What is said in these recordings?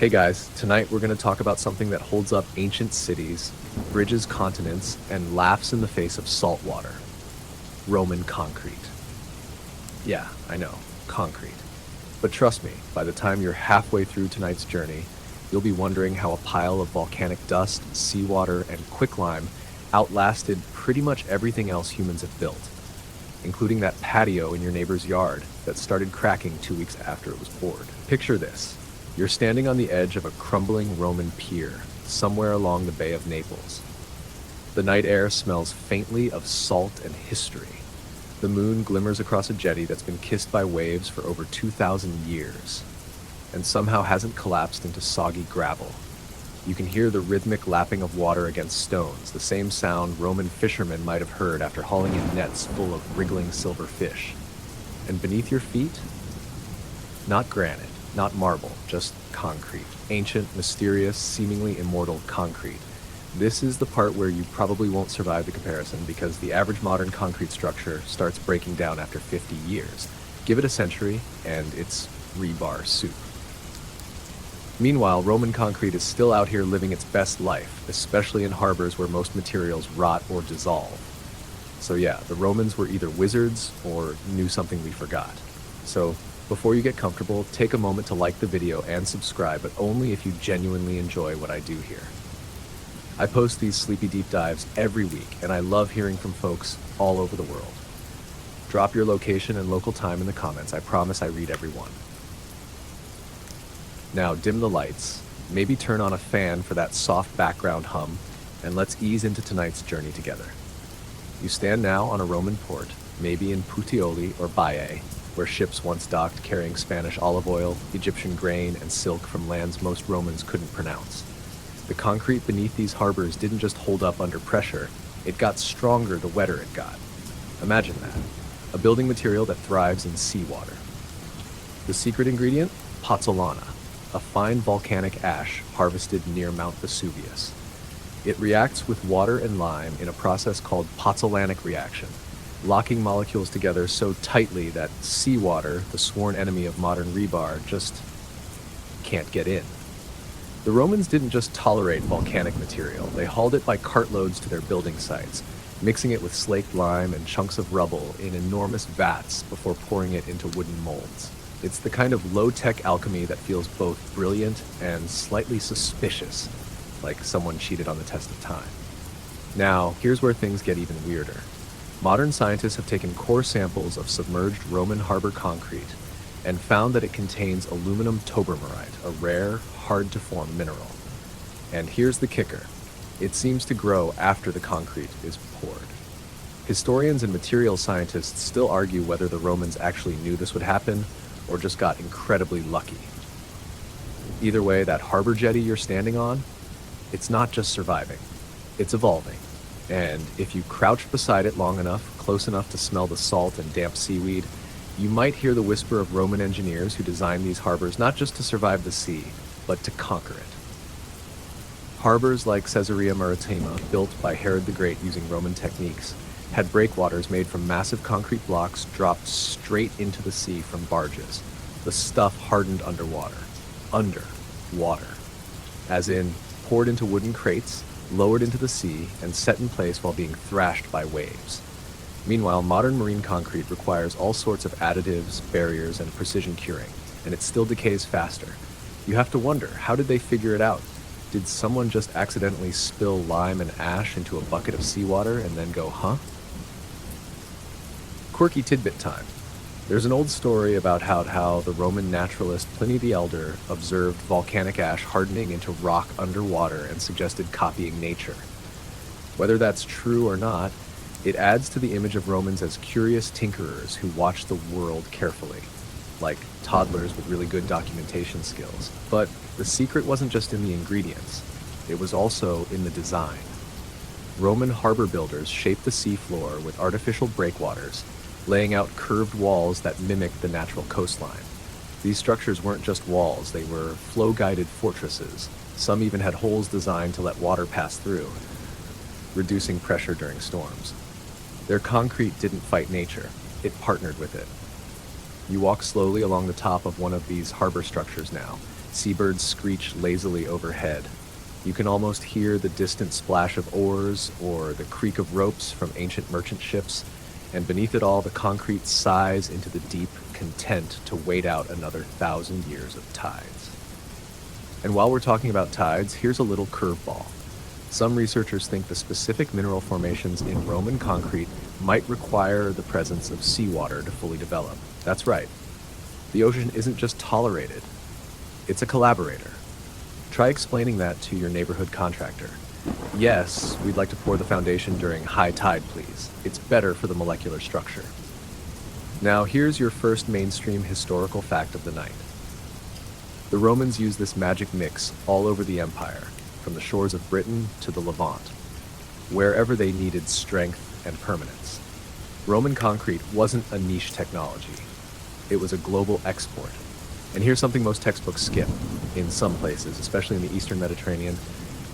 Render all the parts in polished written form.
Hey guys, tonight we're going to talk about something that holds up ancient cities, bridges continents, and laughs in the face of salt water. Roman concrete. Yeah, I know, concrete. But trust me, by the time you're halfway through tonight's journey, you'll be wondering how a pile of volcanic dust, seawater, and quicklime outlasted pretty much everything else humans have built, including that patio in your neighbor's yard that started cracking 2 weeks after it was poured. Picture this. You're standing on the edge of a crumbling Roman pier, somewhere along the Bay of Naples. The night air smells faintly of salt and history. The moon glimmers across a jetty that's been kissed by waves for over 2,000 years, and somehow hasn't collapsed into soggy gravel. You can hear the rhythmic lapping of water against stones, the same sound Roman fishermen might have heard after hauling in nets full of wriggling silver fish. And beneath your feet, not granite, not marble, just concrete. Ancient, mysterious, seemingly immortal concrete. This is the part where you probably won't survive the comparison because the average modern concrete structure starts breaking down after 50 years. Give it a century, and it's rebar soup. Meanwhile, Roman concrete is still out here living its best life, especially in harbors where most materials rot or dissolve. So yeah, the Romans were either wizards or knew something we forgot. So before you get comfortable, take a moment to like the video and subscribe, but only if you genuinely enjoy what I do here. I post these sleepy deep dives every week, and I love hearing from folks all over the world. Drop your location and local time in the comments. I promise I read every one. Now dim the lights, maybe turn on a fan for that soft background hum, and let's ease into tonight's journey together. You stand now on a Roman port, maybe in Puteoli or Baiae, where ships once docked carrying Spanish olive oil, Egyptian grain, and silk from lands most Romans couldn't pronounce. The concrete beneath these harbors didn't just hold up under pressure, it got stronger the wetter it got. Imagine that, a building material that thrives in seawater. The secret ingredient? Pozzolana, a fine volcanic ash harvested near Mount Vesuvius. It reacts with water and lime in a process called pozzolanic reaction, locking molecules together so tightly that seawater, the sworn enemy of modern rebar, just can't get in. The Romans didn't just tolerate volcanic material, they hauled it by cartloads to their building sites, mixing it with slaked lime and chunks of rubble in enormous vats before pouring it into wooden molds. It's the kind of low-tech alchemy that feels both brilliant and slightly suspicious, like someone cheated on the test of time. Now, here's where things get even weirder. Modern scientists have taken core samples of submerged Roman harbor concrete and found that it contains aluminum tobermarite, a rare, hard-to-form mineral. And here's the kicker. It seems to grow after the concrete is poured. Historians and material scientists still argue whether the Romans actually knew this would happen or just got incredibly lucky. Either way, that harbor jetty you're standing on, it's not just surviving, it's evolving. And if you crouch beside it long enough, close enough to smell the salt and damp seaweed, you might hear the whisper of Roman engineers who designed these harbors not just to survive the sea, but to conquer it. Harbors like Caesarea Maritima, built by Herod the Great using Roman techniques, had breakwaters made from massive concrete blocks dropped straight into the sea from barges. The stuff hardened underwater. Underwater. As in, poured into wooden crates, lowered into the sea, and set in place while being thrashed by waves. Meanwhile, modern marine concrete requires all sorts of additives, barriers, and precision curing, and it still decays faster. You have to wonder, how did they figure it out? Did someone just accidentally spill lime and ash into a bucket of seawater and then go, huh? Quirky tidbit time. There's an old story about how the Roman naturalist Pliny the Elder observed volcanic ash hardening into rock underwater and suggested copying nature. Whether that's true or not, it adds to the image of Romans as curious tinkerers who watch the world carefully, like toddlers with really good documentation skills. But the secret wasn't just in the ingredients, it was also in the design. Roman harbor builders shaped the seafloor with artificial breakwaters, laying out curved walls that mimicked the natural coastline. These structures weren't just walls, they were flow-guided fortresses. Some even had holes designed to let water pass through, reducing pressure during storms. Their concrete didn't fight nature, it partnered with it. You walk slowly along the top of one of these harbor structures now, Seabirds screech lazily overhead. You can almost hear the distant splash of oars or the creak of ropes from ancient merchant ships, and beneath it all, the concrete sighs into the deep, content to wait out another 1,000 years of tides. And while we're talking about tides, here's a little curveball. Some researchers think the specific mineral formations in Roman concrete might require the presence of seawater to fully develop. That's right. The ocean isn't just tolerated, it's a collaborator. Try explaining that to your neighborhood contractor. Yes, we'd like to pour the foundation during high tide, please. It's better for the molecular structure. Now, here's your first mainstream historical fact of the night. The Romans used this magic mix all over the empire, from the shores of Britain to the Levant, wherever they needed strength and permanence. Roman concrete wasn't a niche technology. It was a global export. And here's something most textbooks skip. In some places, especially in the Eastern Mediterranean,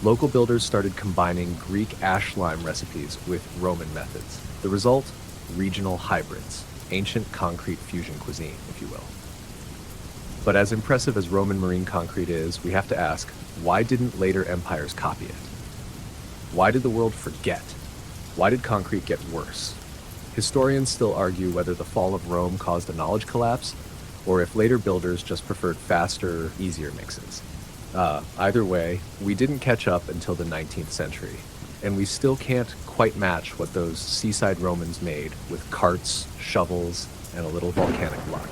local builders started combining Greek ash lime recipes with Roman methods. The result? Regional hybrids, ancient concrete fusion cuisine, if you will. But as impressive as Roman marine concrete is, we have to ask, why didn't later empires copy it? Why did the world forget? Why did concrete get worse? Historians still argue whether the fall of Rome caused a knowledge collapse, or if later builders just preferred faster, easier mixes. Either way, we didn't catch up until the 19th century, and we still can't quite match what those seaside Romans made with carts, shovels, and a little volcanic luck.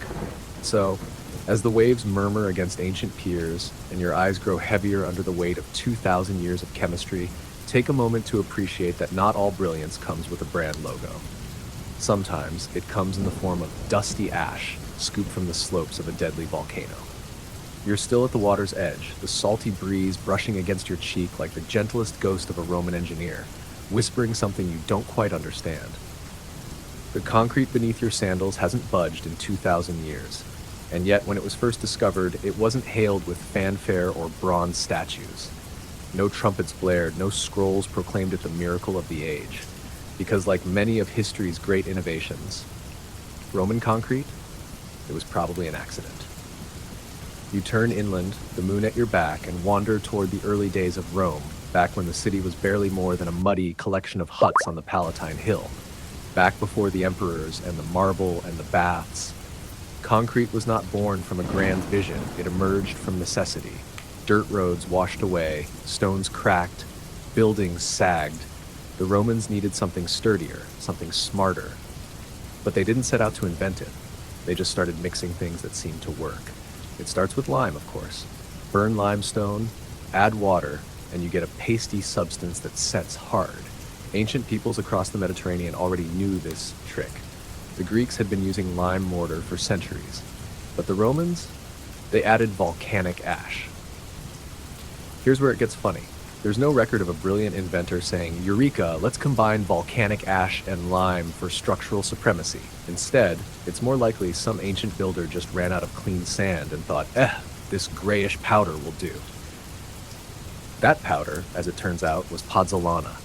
So, as the waves murmur against ancient piers and your eyes grow heavier under the weight of 2,000 years of chemistry, take a moment to appreciate that not all brilliance comes with a brand logo. Sometimes it comes in the form of dusty ash scooped from the slopes of a deadly volcano. You're still at the water's edge, the salty breeze brushing against your cheek like the gentlest ghost of a Roman engineer, whispering something you don't quite understand. The concrete beneath your sandals hasn't budged in 2,000 years, and yet when it was first discovered, it wasn't hailed with fanfare or bronze statues. No trumpets blared, no scrolls proclaimed it the miracle of the age, because like many of history's great innovations, Roman concrete, it was probably an accident. You turn inland, the moon at your back, and wander toward the early days of Rome, back when the city was barely more than a muddy collection of huts on the Palatine Hill, back before the emperors and the marble and the baths. Concrete was not born from a grand vision, it emerged from necessity. Dirt roads washed away, stones cracked, buildings sagged. The Romans needed something sturdier, something smarter. But they didn't set out to invent it. They just started mixing things that seemed to work. It starts with lime, of course. Burn limestone, add water, and you get a pasty substance that sets hard. Ancient peoples across the Mediterranean already knew this trick. The Greeks had been using lime mortar for centuries. But the Romans, they added volcanic ash. Here's where it gets funny. There's no record of a brilliant inventor saying, "Eureka, let's combine volcanic ash and lime for structural supremacy." Instead, it's more likely some ancient builder just ran out of clean sand and thought, this grayish powder will do. That powder, as it turns out, was pozzolana,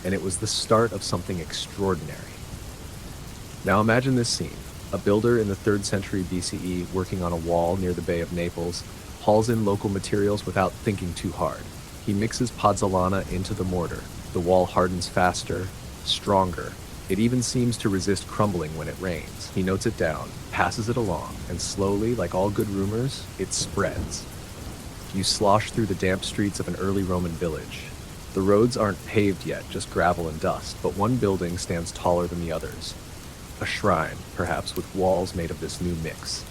and it was the start of something extraordinary. Now imagine this scene. A builder in the 3rd century BCE working on a wall near the Bay of Naples hauls in local materials without thinking too hard. He mixes pozzolana into the mortar. The wall hardens faster, stronger. It even seems to resist crumbling when it rains. He notes it down, passes it along, and slowly, like all good rumors, it spreads. You slosh through the damp streets of an early Roman village. The roads aren't paved yet, just gravel and dust, but one building stands taller than the others. A shrine, perhaps, with walls made of this new mix.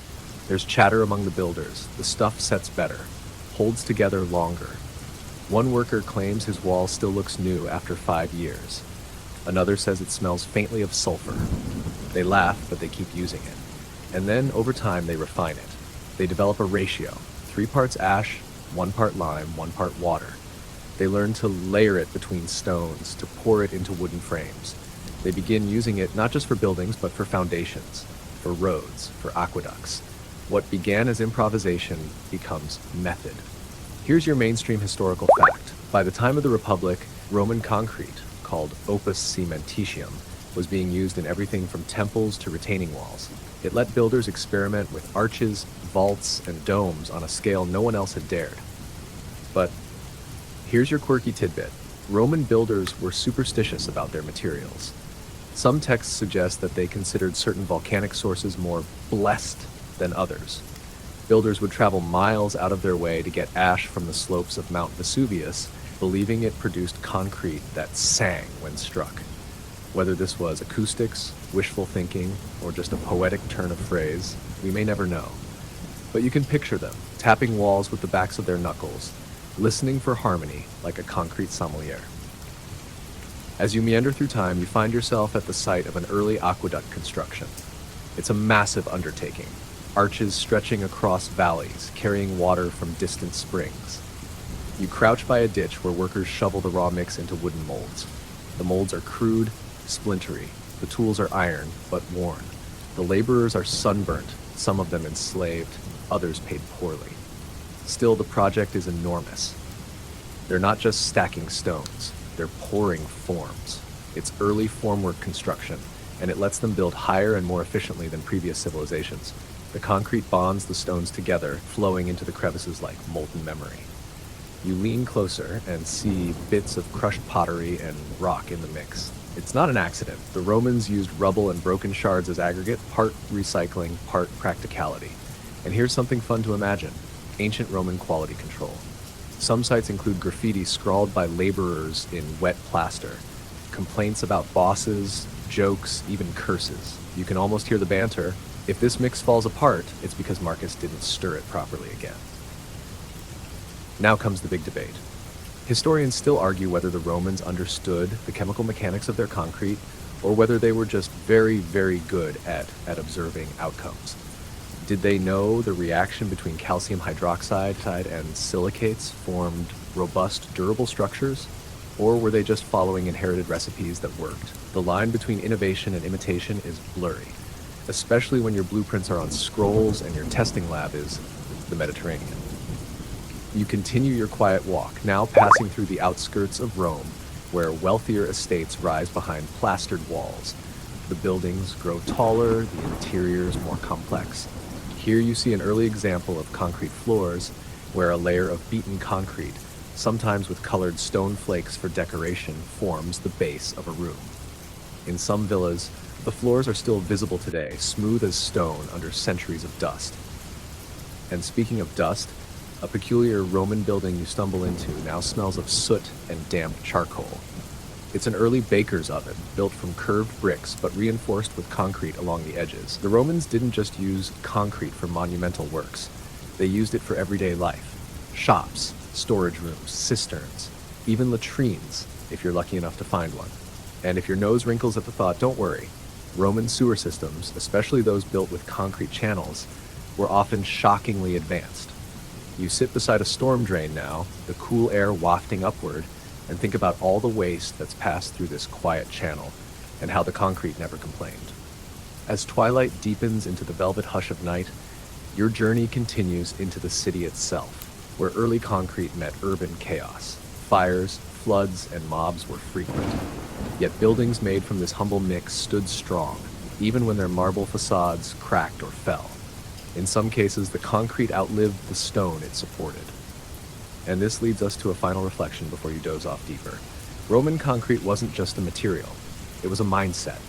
There's chatter among the builders. The stuff sets better, holds together longer. One worker claims his wall still looks new after 5 years. Another says it smells faintly of sulfur. They laugh, but they keep using it. And then, over time, they refine it. They develop a ratio, 3 parts ash, 1 part lime, 1 part water. They learn to layer it between stones, to pour it into wooden frames. They begin using it not just for buildings, but for foundations, for roads, for aqueducts. What began as improvisation becomes method. Here's your mainstream historical fact. By the time of the Republic, Roman concrete, called opus cementitium, was being used in everything from temples to retaining walls. It let builders experiment with arches, vaults, and domes on a scale no one else had dared. But here's your quirky tidbit. Roman builders were superstitious about their materials. Some texts suggest that they considered certain volcanic sources more blessed than others. Builders would travel miles out of their way to get ash from the slopes of Mount Vesuvius, believing it produced concrete that sang when struck. Whether this was acoustics, wishful thinking, or just a poetic turn of phrase, we may never know. But you can picture them, tapping walls with the backs of their knuckles, listening for harmony like a concrete sommelier. As you meander through time, you find yourself at the site of an early aqueduct construction. It's a massive undertaking, arches stretching across valleys, carrying water from distant springs. You crouch by a ditch where workers shovel the raw mix into wooden molds. The molds are crude, splintery. The tools are iron, but worn. The laborers are sunburnt, some of them enslaved, others paid poorly. Still, the project is enormous. They're not just stacking stones, they're pouring forms. It's early formwork construction, and it lets them build higher and more efficiently than previous civilizations. The concrete bonds the stones together, flowing into the crevices like molten memory. You lean closer and see bits of crushed pottery and rock in the mix. It's not an accident. The Romans used rubble and broken shards as aggregate, part recycling, part practicality. And here's something fun to imagine: ancient Roman quality control. Some sites include graffiti scrawled by laborers in wet plaster, complaints about bosses, jokes, even curses. You can almost hear the banter. If this mix falls apart, it's because Marcus didn't stir it properly again. Now comes the big debate. Historians still argue whether the Romans understood the chemical mechanics of their concrete, or whether they were just very, very good at observing outcomes. Did they know the reaction between calcium hydroxide and silicates formed robust, durable structures? Or were they just following inherited recipes that worked? The line between innovation and imitation is blurry, especially when your blueprints are on scrolls and your testing lab is the Mediterranean. You continue your quiet walk, now passing through the outskirts of Rome, where wealthier estates rise behind plastered walls. The buildings grow taller, the interiors more complex. Here you see an early example of concrete floors, where a layer of beaten concrete, sometimes with colored stone flakes for decoration, forms the base of a room. In some villas, the floors are still visible today, smooth as stone under centuries of dust. And speaking of dust, a peculiar Roman building you stumble into now smells of soot and damp charcoal. It's an early baker's oven, built from curved bricks but reinforced with concrete along the edges. The Romans didn't just use concrete for monumental works. They used it for everyday life. Shops, storage rooms, cisterns, even latrines, if you're lucky enough to find one. And if your nose wrinkles at the thought, don't worry. Roman sewer systems, especially those built with concrete channels, were often shockingly advanced. You sit beside a storm drain now, the cool air wafting upward, and think about all the waste that's passed through this quiet channel, and how the concrete never complained. As twilight deepens into the velvet hush of night, your journey continues into the city itself, where early concrete met urban chaos. Fires, floods, and mobs were frequent. Yet buildings made from this humble mix stood strong, even when their marble facades cracked or fell. In some cases, the concrete outlived the stone it supported. And this leads us to a final reflection before you doze off deeper. Roman concrete wasn't just a material. It was a mindset,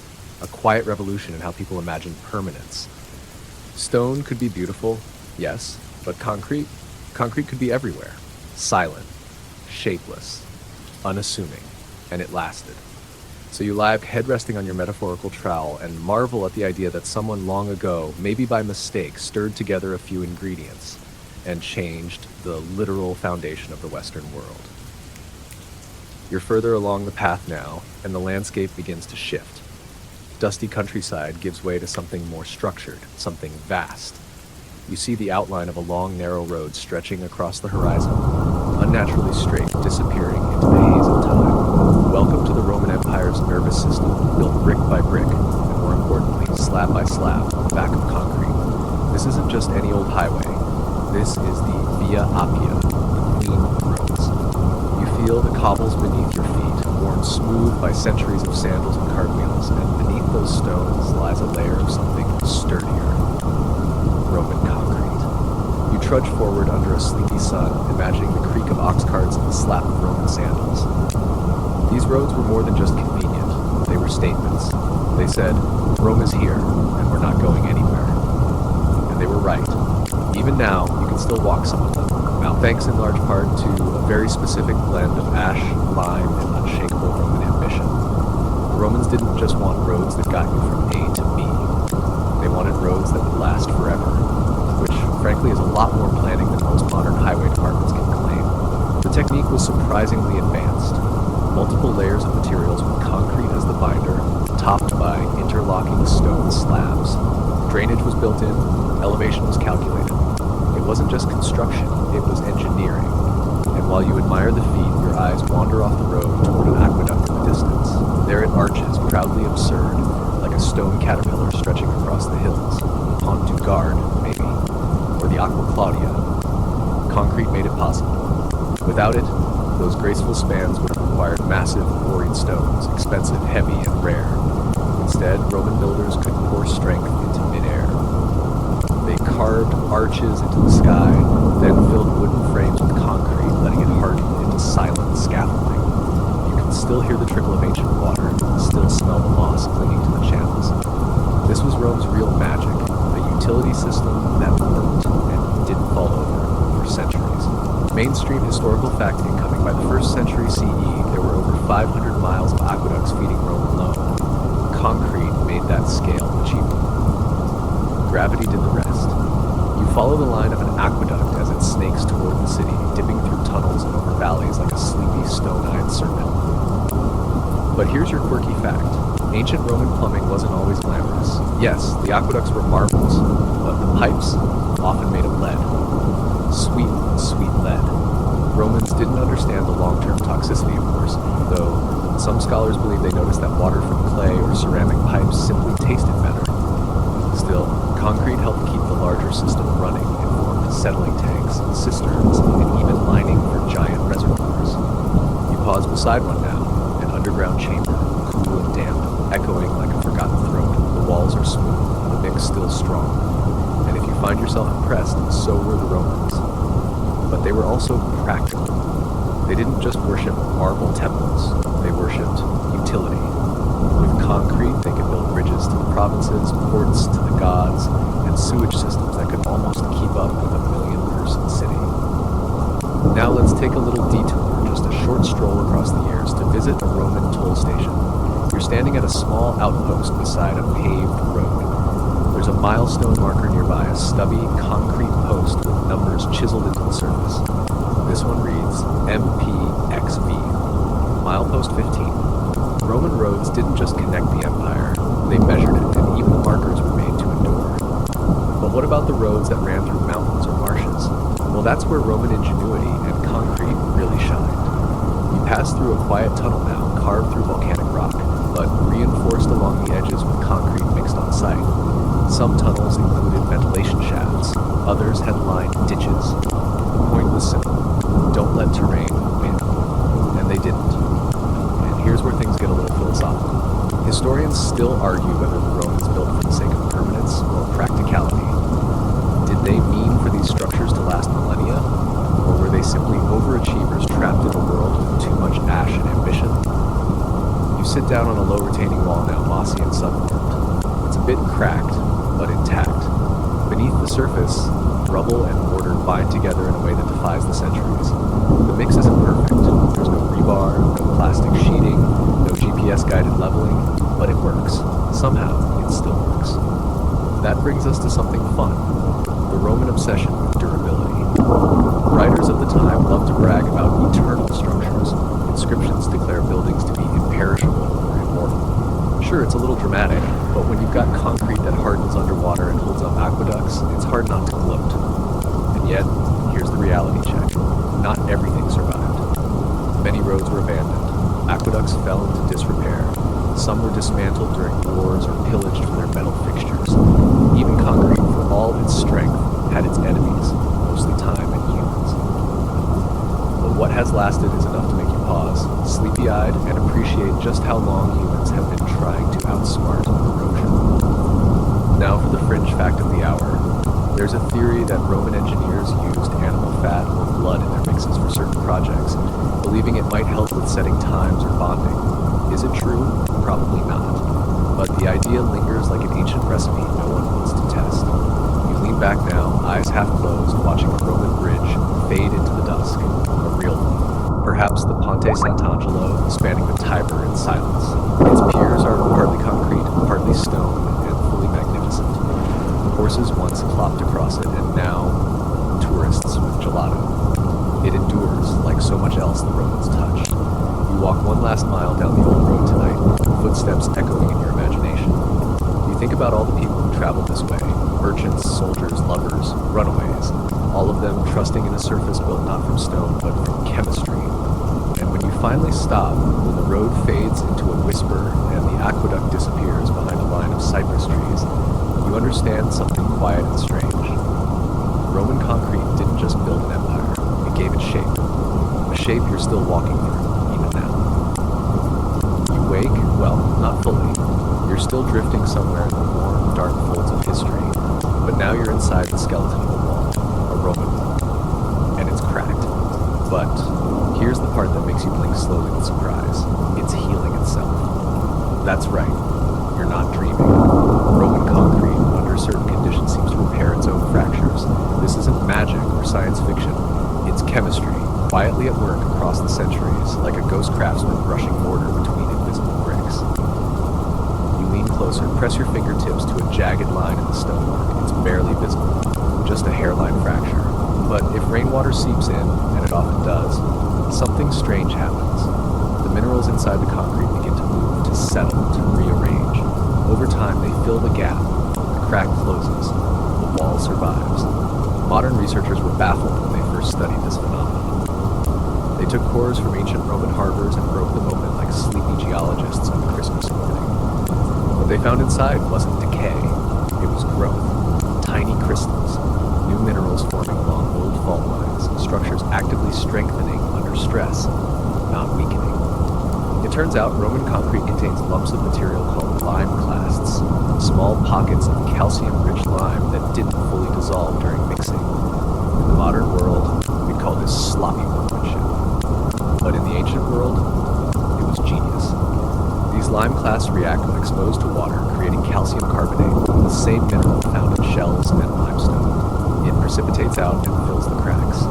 a quiet revolution in how people imagined permanence. Stone could be beautiful, yes, but concrete could be everywhere. Silent, shapeless, unassuming, and it lasted. So you lie head resting on your metaphorical trowel and marvel at the idea that someone long ago, maybe by mistake, stirred together a few ingredients and changed the literal foundation of the Western world. You're further along the path now, and the landscape begins to shift. Dusty countryside gives way to something more structured, something vast. You see the outline of a long, narrow road stretching across the horizon, unnaturally straight, disappearing into the haze of time. Welcome to the Roman Empire's nervous system, built brick by brick, and more importantly, slab by slab, on the back of concrete. This isn't just any old highway. This is the Via Appia, the Queen of Roads. You feel the cobbles beneath your feet, worn smooth by centuries of sandals and cartwheels, and beneath those stones lies a layer of something sturdier. Roman concrete. You trudge forward under a sleepy sun, imagining the creak of ox carts and the slap of Roman sandals. These roads were more than just convenient. They were statements. They said, Rome is here, and we're not going anywhere. And they were right. Even now, you can still walk some of them, thanks in large part to a very specific blend of ash, lime, and unshakable Roman ambition. The Romans didn't just want roads that got you from A to B. They wanted roads that would last forever, which frankly is a lot more planning than most modern highway departments can claim. The technique was surprisingly advanced. Multiple layers of materials with concrete as the binder, topped by interlocking stone slabs. Drainage was built in, elevation was calculated. It wasn't just construction, it was engineering. And while you admire the feat, your eyes wander off the road toward an aqueduct in the distance. There it arches, proudly absurd, like a stone caterpillar stretching across the hills. Pont du Gard, maybe, or the Aqua Claudia. Concrete made it possible. Without it, those graceful spans would have required massive quarried stones, expensive, heavy, and rare. Instead, Roman builders could pour strength into midair. They carved arches into the sky, then filled wooden frames with concrete, letting it harden into silent scaffolding. You can still hear the trickle of ancient water, still smell the moss clinging to the channels. This was Rome's real magic, a utility system that worked and didn't fall over for centuries. Mainstream historical fact incoming: by the 1st century CE, there were over 500 miles of aqueducts feeding Rome alone. Concrete made that scale achievable. Gravity did the rest. You follow the line of an aqueduct as it snakes toward the city, dipping through tunnels and over valleys like a sleepy, stone-eyed serpent. But here's your quirky fact. Ancient Roman plumbing wasn't always glamorous. Yes, the aqueducts were marvels, but the pipes, often made of lead. Sweet, sweet lead. Romans didn't understand the long-term toxicity, of course, though some scholars believe they noticed that water from clay or ceramic pipes simply tasted better. Still, concrete helped keep the larger system running. It formed settling tanks, cisterns, and even lining for giant reservoirs. You pause beside one now, an underground chamber, cool and damp, echoing like a forgotten throat. The walls are smooth, the mix still strong. And if you find yourself impressed, so were the Romans. But they were also practical. They didn't just worship marble temples, they worshipped utility. With concrete, they could build bridges to the provinces, ports to the gods, and sewage systems that could almost keep up with a 1 million-person city. Now let's take a little detour, just a short stroll across the years, to visit a Roman toll station. You're standing at a small outpost beside a paved road. There's a milestone marker nearby, a stubby concrete post with numbers chiseled into the surface. This one reads MPXV, milepost 15. Roman roads didn't just connect the empire, they measured it, and even the markers were made to endure. But what about the roads that ran through mountains or marshes? Well, that's where Roman ingenuity and concrete really shined. You pass through a quiet tunnel now, carved through volcanic rock, but reinforced along the edges with concrete mixed on site. Some tunnels included ventilation shafts, others had lined ditches. The point was simple: don't let terrain win. And they didn't. And here's where things get a little philosophical. Historians still argue whether the Romans built for the sake of permanence or practicality. Did they mean for these structures to last millennia? Or were they simply overachievers trapped in a world with too much ash and ambition? You sit down on a low retaining wall now, mossy and sun-warmed. It's a bit cracked, but intact. Beneath the surface, rubble and mortar bind together in a way that defies the centuries. The mix isn't perfect. There's no rebar, no plastic sheeting, no GPS-guided leveling, but it works. Somehow, it still works. That brings us to something fun: the Roman obsession with durability. Writers of the time loved to brag about eternal structures. Inscriptions declare buildings to be imperishable or immortal. Sure, it's a little dramatic, but when you've got concrete that hardens underwater and holds up aqueducts, it's hard not to gloat. And yet, here's the reality check. Not everything survived. Many roads were abandoned. Aqueducts fell into disrepair. Some were dismantled during wars or pillaged for their metal fixtures. Even concrete, for all its strength, had its enemies, mostly time and humans. But what had has lasted is enough to make you pause, sleepy-eyed, and appreciate just how long humans have been trying to outsmart erosion. Now for the fringe fact of the hour. There's a theory that Roman engineers used animal fat or blood in their mixes for certain projects, believing it might help with setting times or bonding. Is it true? Probably not. But the idea lingers like an ancient recipe no one wants to test. You lean back now, eyes half closed, watching a Roman bridge fade into the dusk. A real one. Perhaps the Ponte Sant'Angelo, spanning the Tiber in silence. Its piers are partly concrete, partly stone, and fully magnificent. Horses once clopped across it, and now tourists with gelato. It endures, like so much else the Romans touched. You walk one last mile down the old road tonight, footsteps echoing in your imagination. You think about all the people who traveled this way, merchants, soldiers, lovers, runaways, all of them trusting in a surface built not from stone, but from chemistry. And when you finally stop, when the road fades into a whisper and the aqueduct disappears behind a line of cypress trees, you understand something quiet and strange. Roman concrete didn't just build an empire, it gave it shape. A shape you're still walking through, even now. You wake, well, not fully. You're still drifting somewhere in the warm, dark folds of history, but now you're inside the skeleton of a wall, a Roman wall, and it's cracked. But here's the part that makes you blink slowly with surprise. It's healing itself. That's right, you're not dreaming. Roman concrete, under certain conditions, seems to repair its own fractures. This isn't magic or science fiction. It's chemistry, quietly at work across the centuries, like a ghost craftsman brushing mortar between invisible bricks. You lean closer, press your fingertips to a jagged line in the stonework. It's barely visible, just a hairline fracture. But if rainwater seeps in, and it often does, something strange happens. The minerals inside the concrete begin to move, to settle, to rearrange. Over time, they fill the gap. The crack closes. The wall survives. Modern researchers were baffled when they first studied this phenomenon. They took cores from ancient Roman harbors and broke them open like sleepy geologists on a Christmas morning. What they found inside wasn't decay. It was growth. Tiny crystals. New minerals forming along old fault lines. Structures actively strengthening under stress, not weakening. It turns out Roman concrete contains lumps of material called lime clasts, small pockets of calcium-rich lime that didn't fully dissolve during mixing. In the modern world, we'd call this sloppy workmanship. But in the ancient world, it was genius. These lime clasts react when exposed to water, creating calcium carbonate, the same mineral found in shells and limestone. It precipitates out and fills the cracks.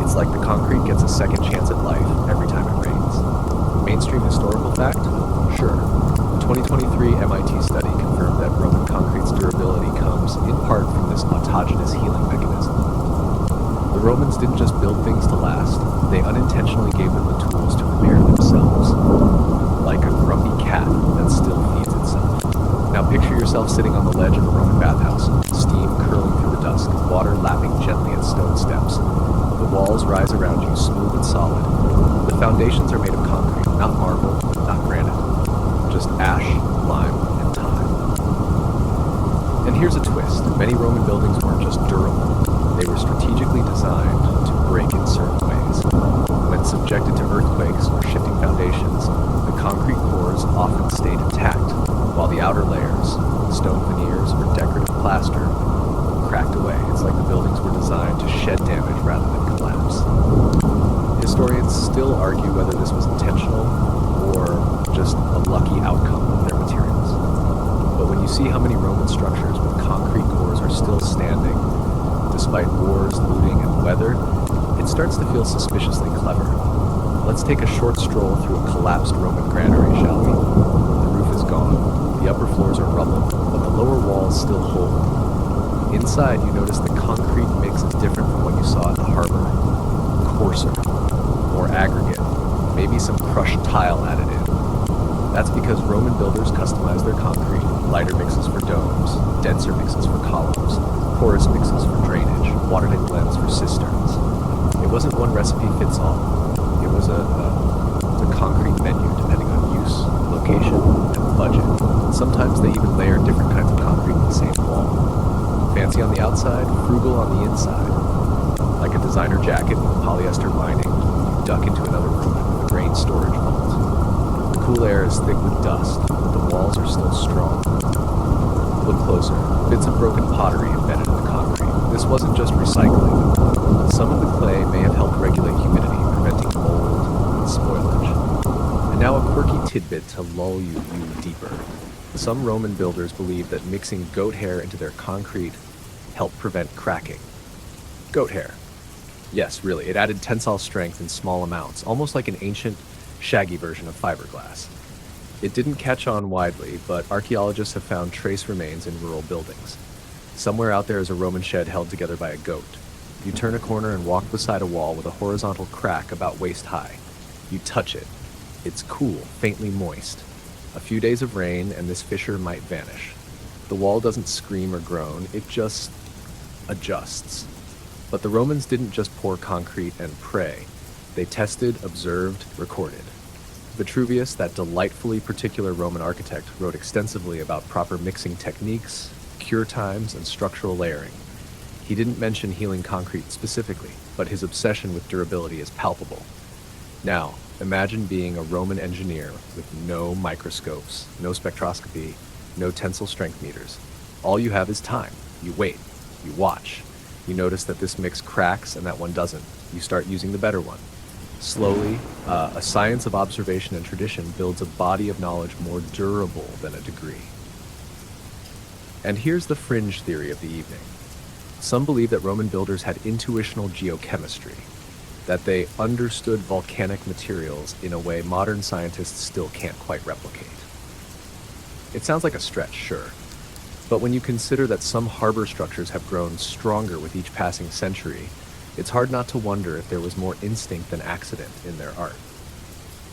It's like the concrete gets a second chance at life every time it rains. Mainstream historical fact? Sure. A 2023 MIT study confirmed that Roman concrete's durability comes, in part, from this autogenous healing mechanism. The Romans didn't just build things to last, they unintentionally gave them the tools to repair themselves. Like a grumpy cat that still feeds itself. Now picture yourself sitting on the ledge of a Roman bathhouse, steam curling through the dusk, water lapping gently at stone steps. The walls rise around you, smooth and solid. The foundations are made of concrete, not marble, not granite. Just ash, lime, and time. And here's a twist. Many Roman buildings weren't just durable. They were strategically designed to break in certain ways. When subjected to earthquakes or shifting foundations, the concrete cores often stayed intact, while the outer layers, stone veneers or decorative plaster, cracked away. It's like the buildings were designed to shed damage rather than collapse. Historians still argue whether this was intentional or just a lucky outcome of their materials. But when you see how many Roman structures with concrete cores are still standing, despite wars, looting, and weather, it starts to feel suspiciously clever. Let's take a short stroll through a collapsed Roman granary, shall we? The roof is gone, the upper floors are rubble, but the lower walls still hold. Inside, you notice the concrete mix is different from what you saw at the harbor. Coarser, more aggregate, maybe some crushed tile added in. That's because Roman builders customized their concrete, lighter mixes for domes, denser mixes for columns, porous mixes for drainage, water-thin blends for cisterns. It wasn't one recipe fits all. It was a concrete menu depending on use, location, and budget. Sometimes they even layered different kinds of concrete in the same wall. Fancy on the outside, frugal on the inside. Like a designer jacket with polyester lining, you duck into another room, a grain storage vault. The cool air is thick with dust, but the walls are still strong. Look closer. Bits of broken pottery embedded in the concrete. This wasn't just recycling. Some of the clay may have helped regulate humidity, preventing mold and spoilage. And now a quirky tidbit to lull you deeper. Some Roman builders believed that mixing goat hair into their concrete helped prevent cracking. Goat hair. Yes, really, it added tensile strength in small amounts, almost like an ancient, shaggy version of fiberglass. It didn't catch on widely, but archaeologists have found trace remains in rural buildings. Somewhere out there is a Roman shed held together by a goat. You turn a corner and walk beside a wall with a horizontal crack about waist high. You touch it. It's cool, faintly moist. A few days of rain and this fissure might vanish. The wall doesn't scream or groan, it just adjusts. But the Romans didn't just pour concrete and pray. They tested, observed, recorded. Vitruvius, that delightfully particular Roman architect, wrote extensively about proper mixing techniques, cure times, and structural layering. He didn't mention healing concrete specifically, but his obsession with durability is palpable. Now, imagine being a Roman engineer with no microscopes, no spectroscopy, no tensile strength meters. All you have is time. You wait. You watch. You notice that this mix cracks and that one doesn't. You start using the better one. Slowly, a science of observation and tradition builds a body of knowledge more durable than a degree. And here's the fringe theory of the evening. Some believe that Roman builders had intuitional geochemistry, that they understood volcanic materials in a way modern scientists still can't quite replicate. It sounds like a stretch, sure, but when you consider that some harbor structures have grown stronger with each passing century, it's hard not to wonder if there was more instinct than accident in their art.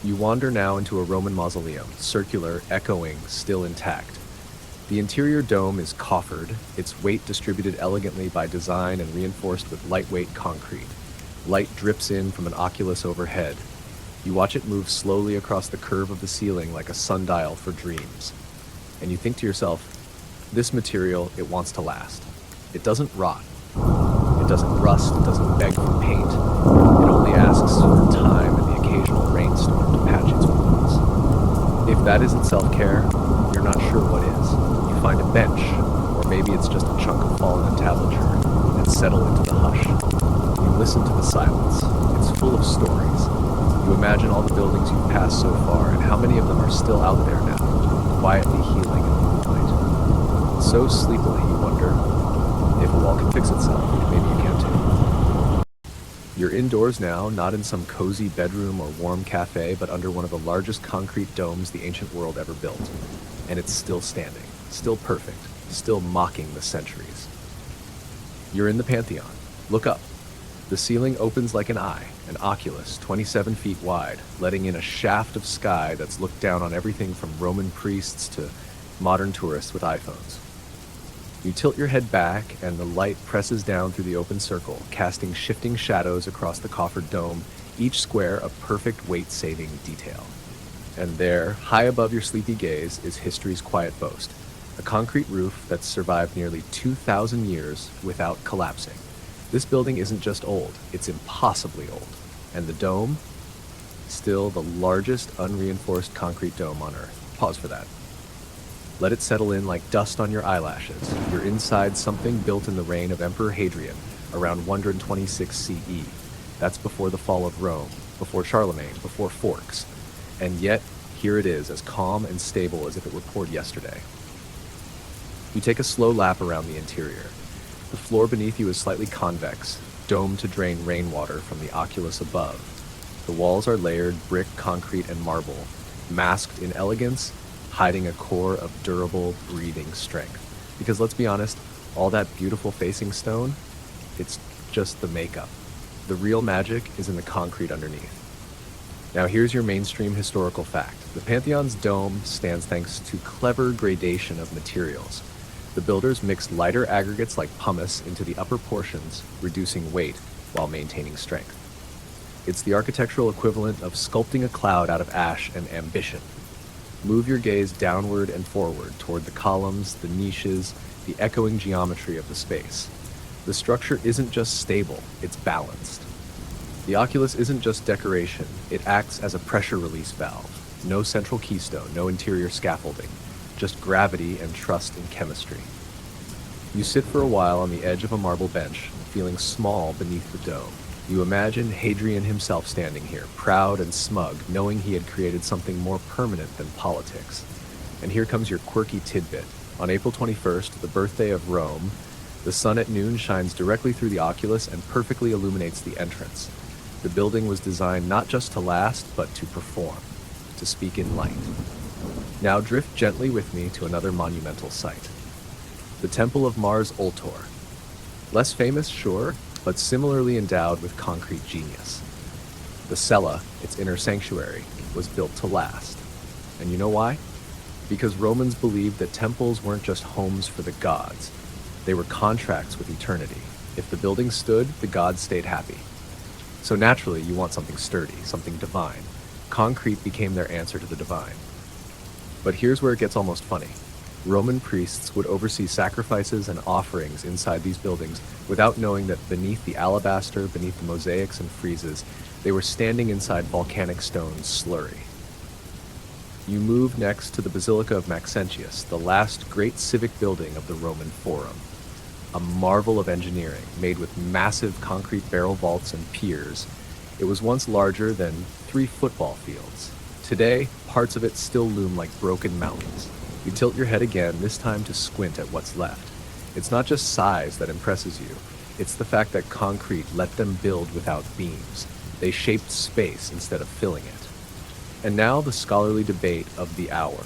You wander now into a Roman mausoleum, circular, echoing, still intact. The interior dome is coffered, its weight distributed elegantly by design and reinforced with lightweight concrete. Light drips in from an oculus overhead. You watch it move slowly across the curve of the ceiling like a sundial for dreams. And you think to yourself, this material, it wants to last. It doesn't rot. It doesn't rust, it doesn't beg for paint. It only asks for time and the occasional rainstorm to patch its wounds. If that isn't self-care, you're not sure what is. You find a bench, or maybe it's just a chunk of fallen entablature, and settle into the hush. You listen to the silence. It's full of stories. You imagine all the buildings you've passed so far, and how many of them are still out there now, quietly healing in the moonlight. So sleepily, you wonder, if a wall can fix itself, maybe you can too. You're indoors now, not in some cozy bedroom or warm cafe, but under one of the largest concrete domes the ancient world ever built. And it's still standing, still perfect, still mocking the centuries. You're in the Pantheon. Look up. The ceiling opens like an eye, an oculus 27 feet wide, letting in a shaft of sky that's looked down on everything from Roman priests to modern tourists with iPhones. You tilt your head back, and the light presses down through the open circle, casting shifting shadows across the coffered dome, each square a perfect weight-saving detail. And there, high above your sleepy gaze, is history's quiet boast, a concrete roof that's survived nearly 2,000 years without collapsing. This building isn't just old, it's impossibly old. And the dome? Still the largest unreinforced concrete dome on Earth. Pause for that. Let it settle in like dust on your eyelashes. You're inside something built in the reign of Emperor Hadrian, around 126 CE. That's before the fall of Rome, before Charlemagne, before forks. And yet, here it is, as calm and stable as if it were poured yesterday. You take a slow lap around the interior. The floor beneath you is slightly convex, domed to drain rainwater from the oculus above. The walls are layered brick, concrete, and marble, masked in elegance, hiding a core of durable, breathing strength. Because let's be honest, all that beautiful facing stone, it's just the makeup. The real magic is in the concrete underneath. Now here's your mainstream historical fact. The Pantheon's dome stands thanks to clever gradation of materials. The builders mixed lighter aggregates like pumice into the upper portions, reducing weight while maintaining strength. It's the architectural equivalent of sculpting a cloud out of ash and ambition. Move your gaze downward and forward toward the columns, the niches, the echoing geometry of the space. The structure isn't just stable, it's balanced. The oculus isn't just decoration, it acts as a pressure release valve. No central keystone, no interior scaffolding, just gravity and trust in chemistry. You sit for a while on the edge of a marble bench, feeling small beneath the dome. You imagine Hadrian himself standing here, proud and smug, knowing he had created something more permanent than politics. And here comes your quirky tidbit. On April 21st, the birthday of Rome, the sun at noon shines directly through the oculus and perfectly illuminates the entrance. The building was designed not just to last, but to perform, to speak in light. Now drift gently with me to another monumental site. The Temple of Mars Ultor. Less famous, sure, but similarly endowed with concrete genius. The cella, its inner sanctuary, was built to last. And you know why? Because Romans believed that temples weren't just homes for the gods. They were contracts with eternity. If the building stood, the gods stayed happy. So naturally, you want something sturdy, something divine. Concrete became their answer to the divine. But here's where it gets almost funny. Roman priests would oversee sacrifices and offerings inside these buildings without knowing that beneath the alabaster, beneath the mosaics and friezes, they were standing inside volcanic stone slurry. You move next to the Basilica of Maxentius, the last great civic building of the Roman Forum. A marvel of engineering, made with massive concrete barrel vaults and piers. It was once larger than 3 football fields. Today, parts of it still loom like broken mountains. You tilt your head again, this time to squint at what's left. It's not just size that impresses you. It's the fact that concrete let them build without beams. They shaped space instead of filling it. And now the scholarly debate of the hour.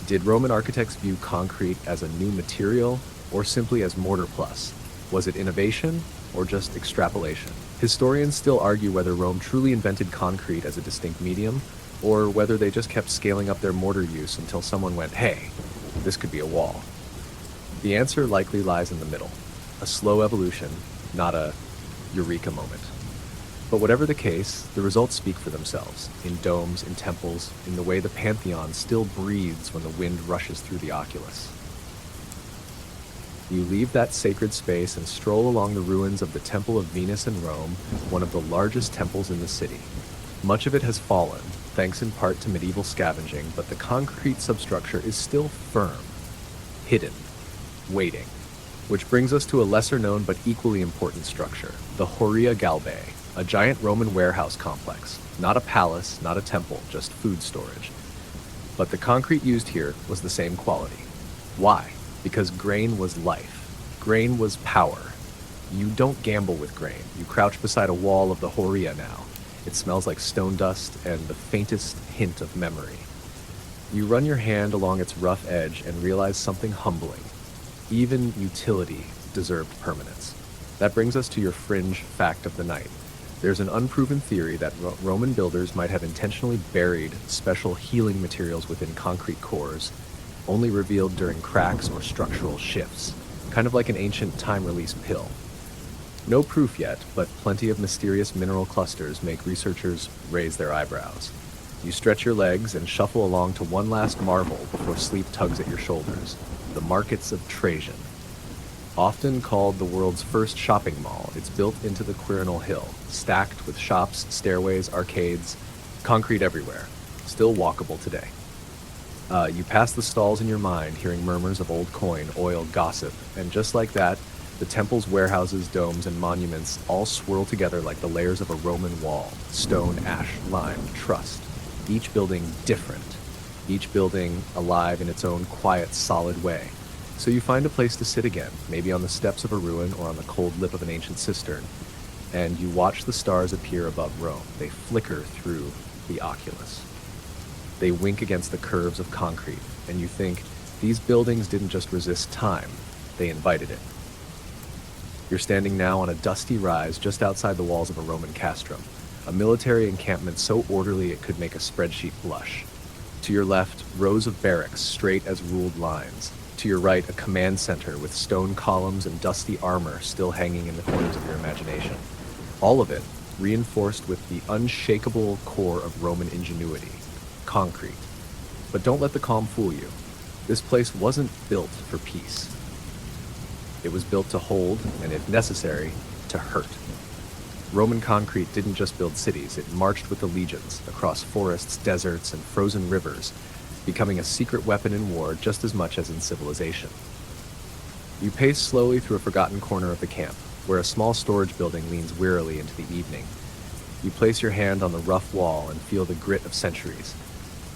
Did Roman architects view concrete as a new material or simply as mortar plus? Was it innovation or just extrapolation? Historians still argue whether Rome truly invented concrete as a distinct medium, or whether they just kept scaling up their mortar use until someone went, hey, this could be a wall. The answer likely lies in the middle, a slow evolution, not a eureka moment. But whatever the case, the results speak for themselves, in domes, in temples, in the way the Pantheon still breathes when the wind rushes through the oculus. You leave that sacred space and stroll along the ruins of the Temple of Venus in Rome, one of the largest temples in the city. Much of it has fallen, thanks in part to medieval scavenging, but the concrete substructure is still firm, hidden, waiting. Which brings us to a lesser-known but equally important structure, the Horia Galbae, a giant Roman warehouse complex. Not a palace, not a temple, just food storage. But the concrete used here was the same quality. Why? Because grain was life. Grain was power. You don't gamble with grain. You crouch beside a wall of the Horia now. It smells like stone dust and the faintest hint of memory. You run your hand along its rough edge and realize something humbling. Even utility deserved permanence. That brings us to your fringe fact of the night. There's an unproven theory that Roman builders might have intentionally buried special healing materials within concrete cores, only revealed during cracks or structural shifts, kind of like an ancient time-release pill. No proof yet, but plenty of mysterious mineral clusters make researchers raise their eyebrows. You stretch your legs and shuffle along to one last marvel before sleep tugs at your shoulders, the markets of Trajan. Often called the world's first shopping mall, it's built into the Quirinal Hill, stacked with shops, stairways, arcades, concrete everywhere, still walkable today. You pass the stalls in your mind, hearing murmurs of old coin, oil, gossip, and just like that, the temple's warehouses, domes, and monuments all swirl together like the layers of a Roman wall. Stone, ash, lime, trust. Each building different. Each building alive in its own quiet, solid way. So you find a place to sit again, maybe on the steps of a ruin or on the cold lip of an ancient cistern, and you watch the stars appear above Rome. They flicker through the oculus. They wink against the curves of concrete, and you think, these buildings didn't just resist time, they invited it. You're standing now on a dusty rise just outside the walls of a Roman castrum, a military encampment so orderly it could make a spreadsheet blush. To your left, rows of barracks straight as ruled lines. To your right, a command center with stone columns and dusty armor still hanging in the corners of your imagination. All of it reinforced with the unshakable core of Roman ingenuity, concrete. But don't let the calm fool you. This place wasn't built for peace. It was built to hold, and if necessary, to hurt. Roman concrete didn't just build cities, it marched with the legions across forests, deserts, and frozen rivers, becoming a secret weapon in war just as much as in civilization. You pace slowly through a forgotten corner of the camp, where a small storage building leans wearily into the evening. You place your hand on the rough wall and feel the grit of centuries.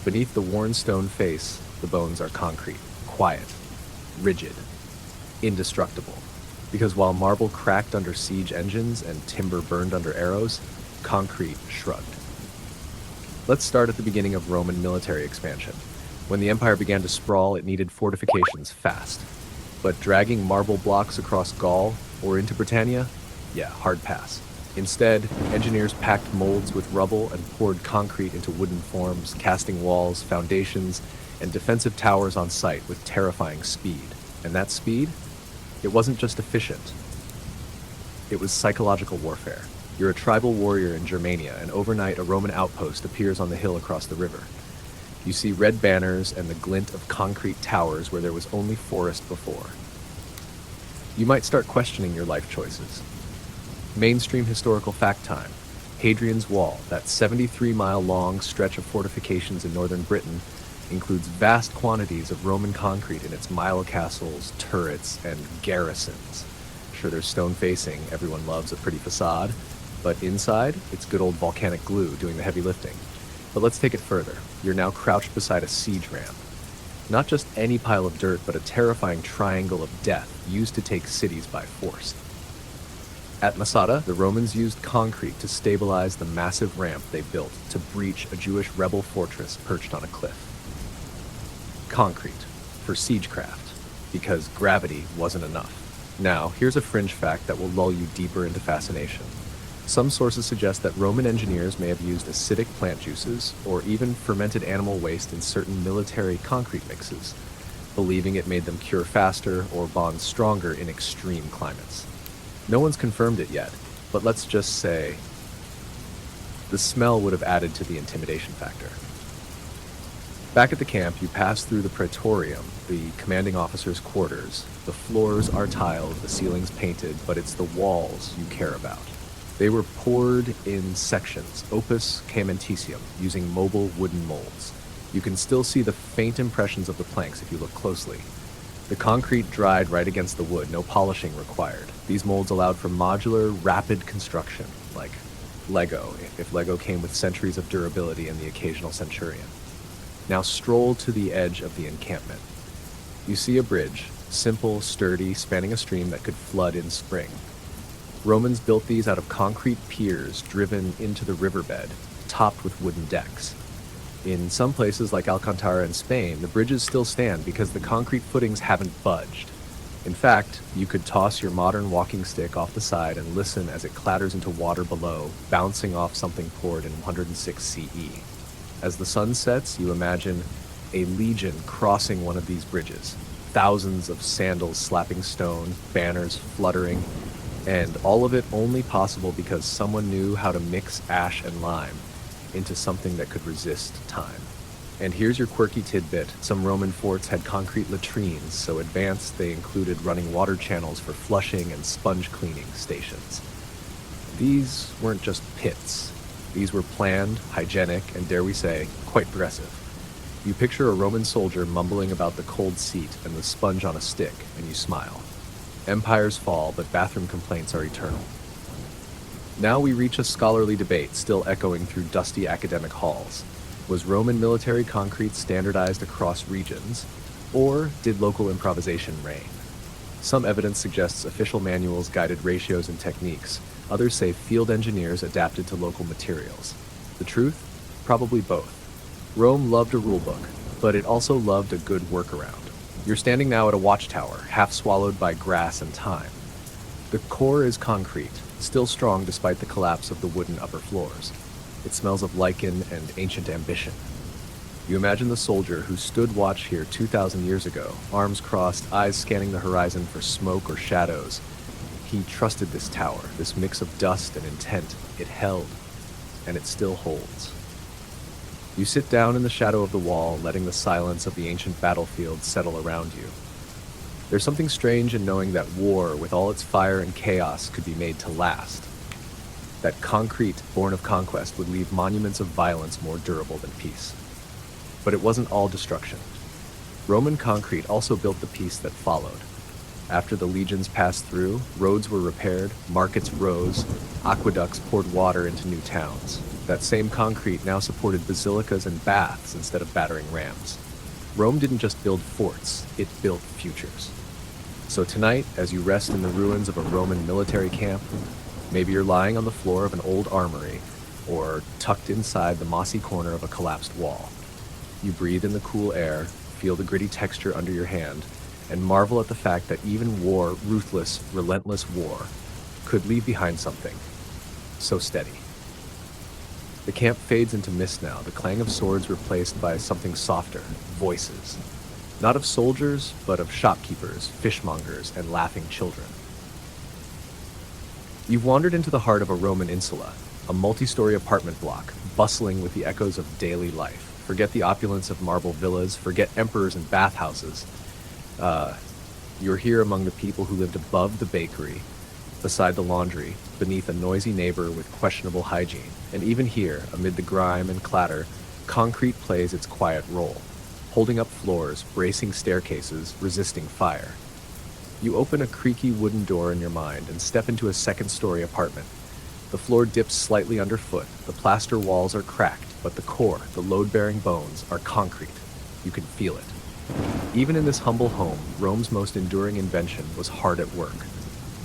Beneath the worn stone face, the bones are concrete, quiet, rigid, indestructible. Because while marble cracked under siege engines and timber burned under arrows, concrete shrugged. Let's start at the beginning of Roman military expansion. When the empire began to sprawl, it needed fortifications fast. But dragging marble blocks across Gaul or into Britannia? Yeah, hard pass. Instead, engineers packed molds with rubble and poured concrete into wooden forms, casting walls, foundations, and defensive towers on site with terrifying speed. And that speed? It wasn't just efficient. It was psychological warfare. You're a tribal warrior in Germania, and overnight a Roman outpost appears on the hill across the river. You see red banners and the glint of concrete towers where there was only forest before. You might start questioning your life choices. Mainstream historical fact time. Hadrian's Wall, that 73-mile-long stretch of fortifications in northern Britain, includes vast quantities of Roman concrete in its mile castles, turrets, and garrisons. Sure, there's stone facing, everyone loves a pretty facade, but inside, it's good old volcanic glue doing the heavy lifting. But let's take it further. You're now crouched beside a siege ramp. Not just any pile of dirt, but a terrifying triangle of death used to take cities by force. At Masada, the Romans used concrete to stabilize the massive ramp they built to breach a Jewish rebel fortress perched on a cliff. Concrete for siegecraft, because gravity wasn't enough. Now, here's a fringe fact that will lull you deeper into fascination. Some sources suggest that Roman engineers may have used acidic plant juices or even fermented animal waste in certain military concrete mixes, believing it made them cure faster or bond stronger in extreme climates. No one's confirmed it yet, but let's just say the smell would have added to the intimidation factor. Back at the camp, you pass through the praetorium, the commanding officer's quarters. The floors are tiled, the ceilings painted, but it's the walls you care about. They were poured in sections, opus caementicium, using mobile wooden molds. You can still see the faint impressions of the planks if you look closely. The concrete dried right against the wood, no polishing required. These molds allowed for modular, rapid construction, like Lego, if Lego came with centuries of durability and the occasional centurion. Now stroll to the edge of the encampment. You see a bridge, simple, sturdy, spanning a stream that could flood in spring. Romans built these out of concrete piers driven into the riverbed, topped with wooden decks. In some places like Alcantara in Spain, the bridges still stand because the concrete footings haven't budged. In fact, you could toss your modern walking stick off the side and listen as it clatters into water below, bouncing off something poured in 106 CE. As the sun sets, you imagine a legion crossing one of these bridges, thousands of sandals slapping stone, banners fluttering, and all of it only possible because someone knew how to mix ash and lime into something that could resist time. And here's your quirky tidbit. Some Roman forts had concrete latrines, so advanced they included running water channels for flushing and sponge cleaning stations. These weren't just pits. These were planned, hygienic, and dare we say, quite progressive. You picture a Roman soldier mumbling about the cold seat and the sponge on a stick, and you smile. Empires fall, but bathroom complaints are eternal. Now we reach a scholarly debate still echoing through dusty academic halls. Was Roman military concrete standardized across regions, or did local improvisation reign? Some evidence suggests official manuals guided ratios and techniques. Others say field engineers adapted to local materials. The truth? Probably both. Rome loved a rulebook, but it also loved a good workaround. You're standing now at a watchtower, half swallowed by grass and time. The core is concrete, still strong despite the collapse of the wooden upper floors. It smells of lichen and ancient ambition. You imagine the soldier who stood watch here 2,000 years ago, arms crossed, eyes scanning the horizon for smoke or shadows. He trusted this tower, this mix of dust and intent. It held, and it still holds. You sit down in the shadow of the wall, letting the silence of the ancient battlefield settle around you. There's something strange in knowing that war, with all its fire and chaos, could be made to last. that concrete, born of conquest, would leave monuments of violence more durable than peace. But it wasn't all destruction. Roman concrete also built the peace that followed. After the legions passed through, roads were repaired, markets rose, aqueducts poured water into new towns. That same concrete now supported basilicas and baths instead of battering rams. Rome didn't just build forts, it built futures. So tonight, as you rest in the ruins of a Roman military camp, maybe you're lying on the floor of an old armory, or tucked inside the mossy corner of a collapsed wall. You breathe in the cool air, feel the gritty texture under your hand, and marvel at the fact that even war, ruthless, relentless war, could leave behind something so steady. The camp fades into mist now, the clang of swords replaced by something softer, voices. Not of soldiers, but of shopkeepers, fishmongers, and laughing children. You've wandered into the heart of a Roman insula, a multi-story apartment block, bustling with the echoes of daily life. Forget the opulence of marble villas, forget emperors and bathhouses. You're here among the people who lived above the bakery, beside the laundry, beneath a noisy neighbor with questionable hygiene. And even here, amid the grime and clatter, concrete plays its quiet role, holding up floors, bracing staircases, resisting fire. You open a creaky wooden door in your mind and step into a second-story apartment. The floor dips slightly underfoot, the plaster walls are cracked, but the core, the load-bearing bones, are concrete. You can feel it. Even in this humble home, Rome's most enduring invention was hard at work.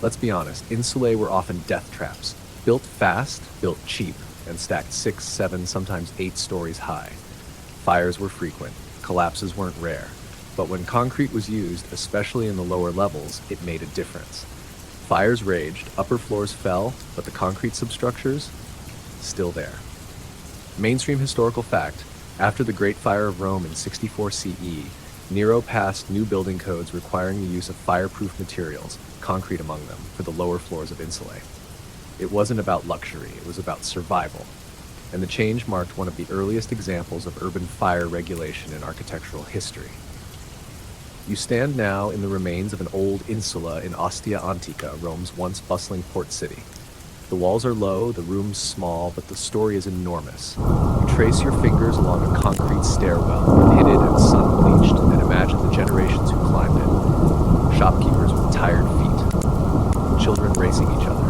Let's be honest, insulae were often death traps, built fast, built cheap, and stacked 6, 7, sometimes 8 stories high. Fires were frequent, collapses weren't rare, but when concrete was used, especially in the lower levels, it made a difference. Fires raged, upper floors fell, but the concrete substructures, still there. Mainstream historical fact, after the Great Fire of Rome in 64 CE, Nero passed new building codes requiring the use of fireproof materials, concrete among them, for the lower floors of insulae. It wasn't about luxury, it was about survival. And the change marked one of the earliest examples of urban fire regulation in architectural history. You stand now in the remains of an old insula in Ostia Antica, Rome's once bustling port city. The walls are low, the rooms small, but the story is enormous. You trace your fingers along a concrete stairwell, pitted and sun-bleached, and imagine the generations who climbed it. Shopkeepers with tired feet, children racing each other,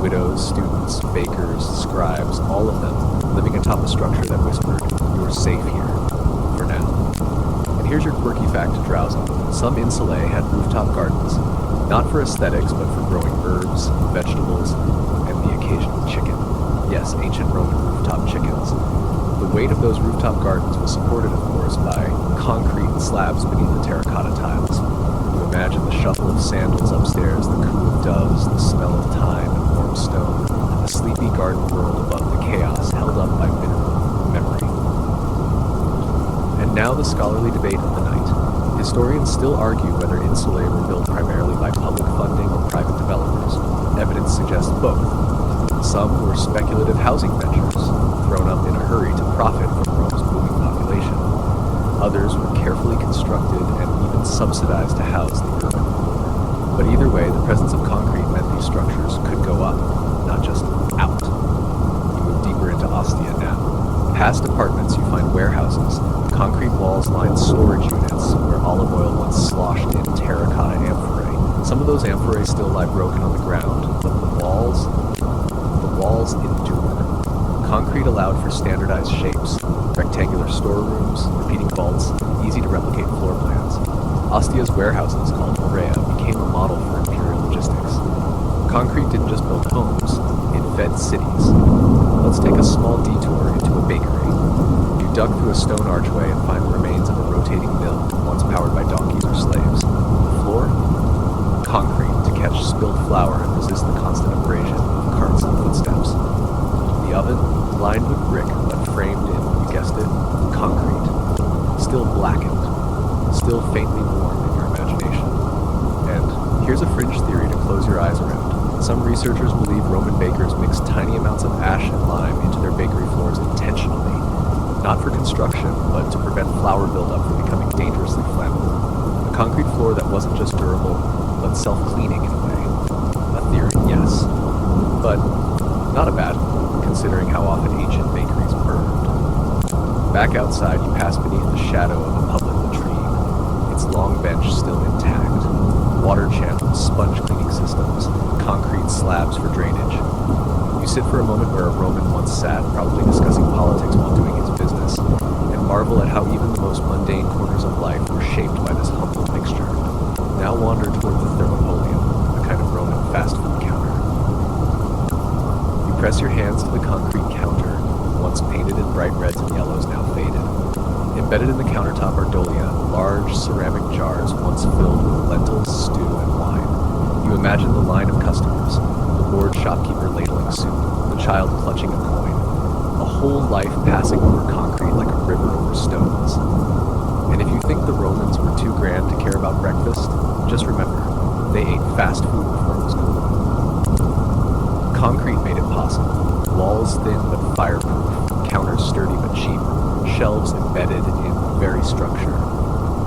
widows, students, bakers, scribes, all of them living atop a structure that whispered, "You're safe here, for now." And here's your quirky fact to drowse on. Some insulae had rooftop gardens, not for aesthetics, but for growing herbs, vegetables, and the occasional chicken. Yes, ancient Roman rooftop chickens. The weight of those rooftop gardens was supported, of course, by concrete slabs beneath the terracotta tiles. You imagine the shuffle of sandals upstairs, the coo of doves, the smell of thyme and warm stone, a sleepy garden world above the chaos held up by mineral memory. And now the scholarly debate of the night. Historians still argue whether insulae were built primarily by public funding or private developers. Evidence suggests both. Some were speculative housing ventures, thrown up in a hurry to profit from Rome's booming population. Others were carefully constructed and even subsidized to house the urban poor. But either way, the presence of concrete meant these structures could go up, not just out. You move deeper into Ostia now. Past apartments, you find warehouses. Concrete walls line storage units where olive oil once sloshed in terracotta amphorae. Some of those amphorae still lie broken on the ground, but the walls endure. Concrete allowed for standardized shapes, rectangular storerooms, repeating vaults, easy to replicate floor plans. Ostia's warehouses, called Aurea, became a model for imperial logistics. Concrete didn't just build homes, it fed cities. Let's take a small detour into a bakery. You duck through a stone archway and find the remains of a rotating mill, once powered by donkeys or slaves. The floor? Concrete to catch spilled flour and resist the constant abrasion of carts and footsteps. The oven, lined with brick but framed in, you guessed it, concrete. Still blackened, still faintly warm in your imagination. And here's a fringe theory to close your eyes around. Some researchers believe Roman bakers mixed tiny amounts of ash and lime into their bakery floors intentionally, not for construction, but to prevent flour buildup from becoming dangerously flammable. A concrete floor that wasn't just durable, but self-cleaning in a way. A theory, yes. But Not a bad one, considering how often ancient bakeries burned. Back outside, you pass beneath the shadow of a public latrine, its long bench still intact. Water channels, sponge cleaning systems, concrete slabs for drainage. You sit for a moment where a Roman once sat, probably discussing politics while doing his business, and marvel at how even the most mundane corners of life were shaped by this humble mixture. Now wander toward the Thermopolium, a kind of Roman fast food counter. You press your hands to the concrete counter, once painted in bright reds and yellows, now faded. Embedded in the countertop are dolia, large ceramic jars once filled with lentils, stew, and wine. You imagine the line of customers, the bored shopkeeper ladling soup, the child clutching a coin, a whole life passing over concrete like a river over stones. And if you think the Romans were too grand to care about breakfast, just remember, they ate fast food before it was cool. Concrete made it possible. Walls thin but fireproof, counters sturdy but cheap, shelves embedded in the very structure.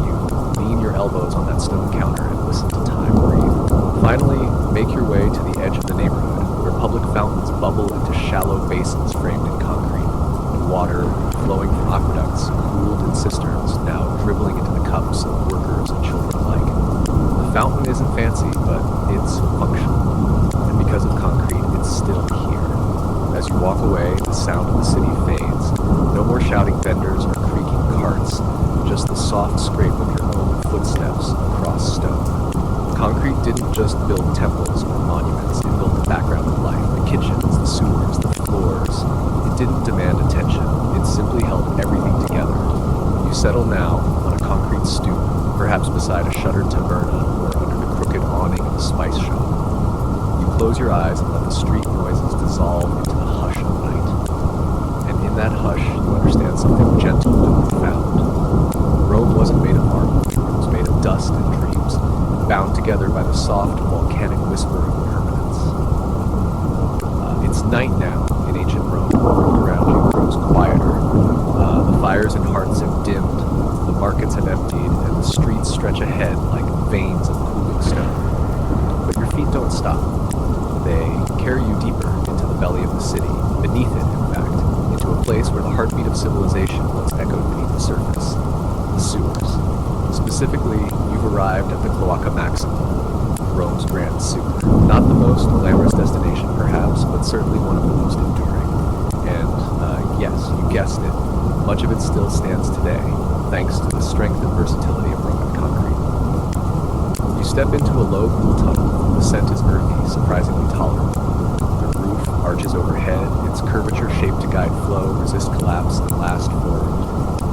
You lean your elbows on that stone counter and listen to time breathe. Finally, make your way to the edge of the neighborhood, where public fountains bubble into shallow basins framed in concrete. Water, flowing from aqueducts, cooled in cisterns, now dribbling into the cups of workers and children alike. The fountain isn't fancy, but it's functional. And because of concrete, it's still here. As you walk away, the sound of the city fades. No more shouting vendors or creaking carts, just the soft scrape of your own footsteps across stone. Concrete didn't just build temples or monuments, it built the background of life, the kitchens, the sewers, the floors. It didn't demand attention, it simply held everything together. You settle now on a concrete stoop, perhaps beside a shuttered taberna or under the crooked awning of a spice shop. You close your eyes and let the street noises dissolve into the hush of night. And in that hush, you understand something gentle and profound. Rome wasn't made of marble, it was made of dust and dreams, bound together by the soft, volcanic whisper of permanence. It's night now in ancient Rome. The world around you grows quieter. The fires and hearths have dimmed, the markets have emptied, and the streets stretch ahead like veins of cooling stone. But your feet don't stop. They carry you deeper into the belly of the city, beneath it, in fact, into a place where the heartbeat of civilization once echoed beneath the surface, the sewers. Specifically, you've arrived at the Cloaca Maxima, Rome's grand sewer. Not the most glamorous destination, perhaps, but certainly one of the most enduring. And, yes, you guessed it, much of it still stands today, thanks to the strength and versatility of Roman concrete. You step into a low, cool tunnel. The scent is earthy, surprisingly tolerable. The roof arches overhead, its curvature shaped to guide flow, resist collapse, and last for,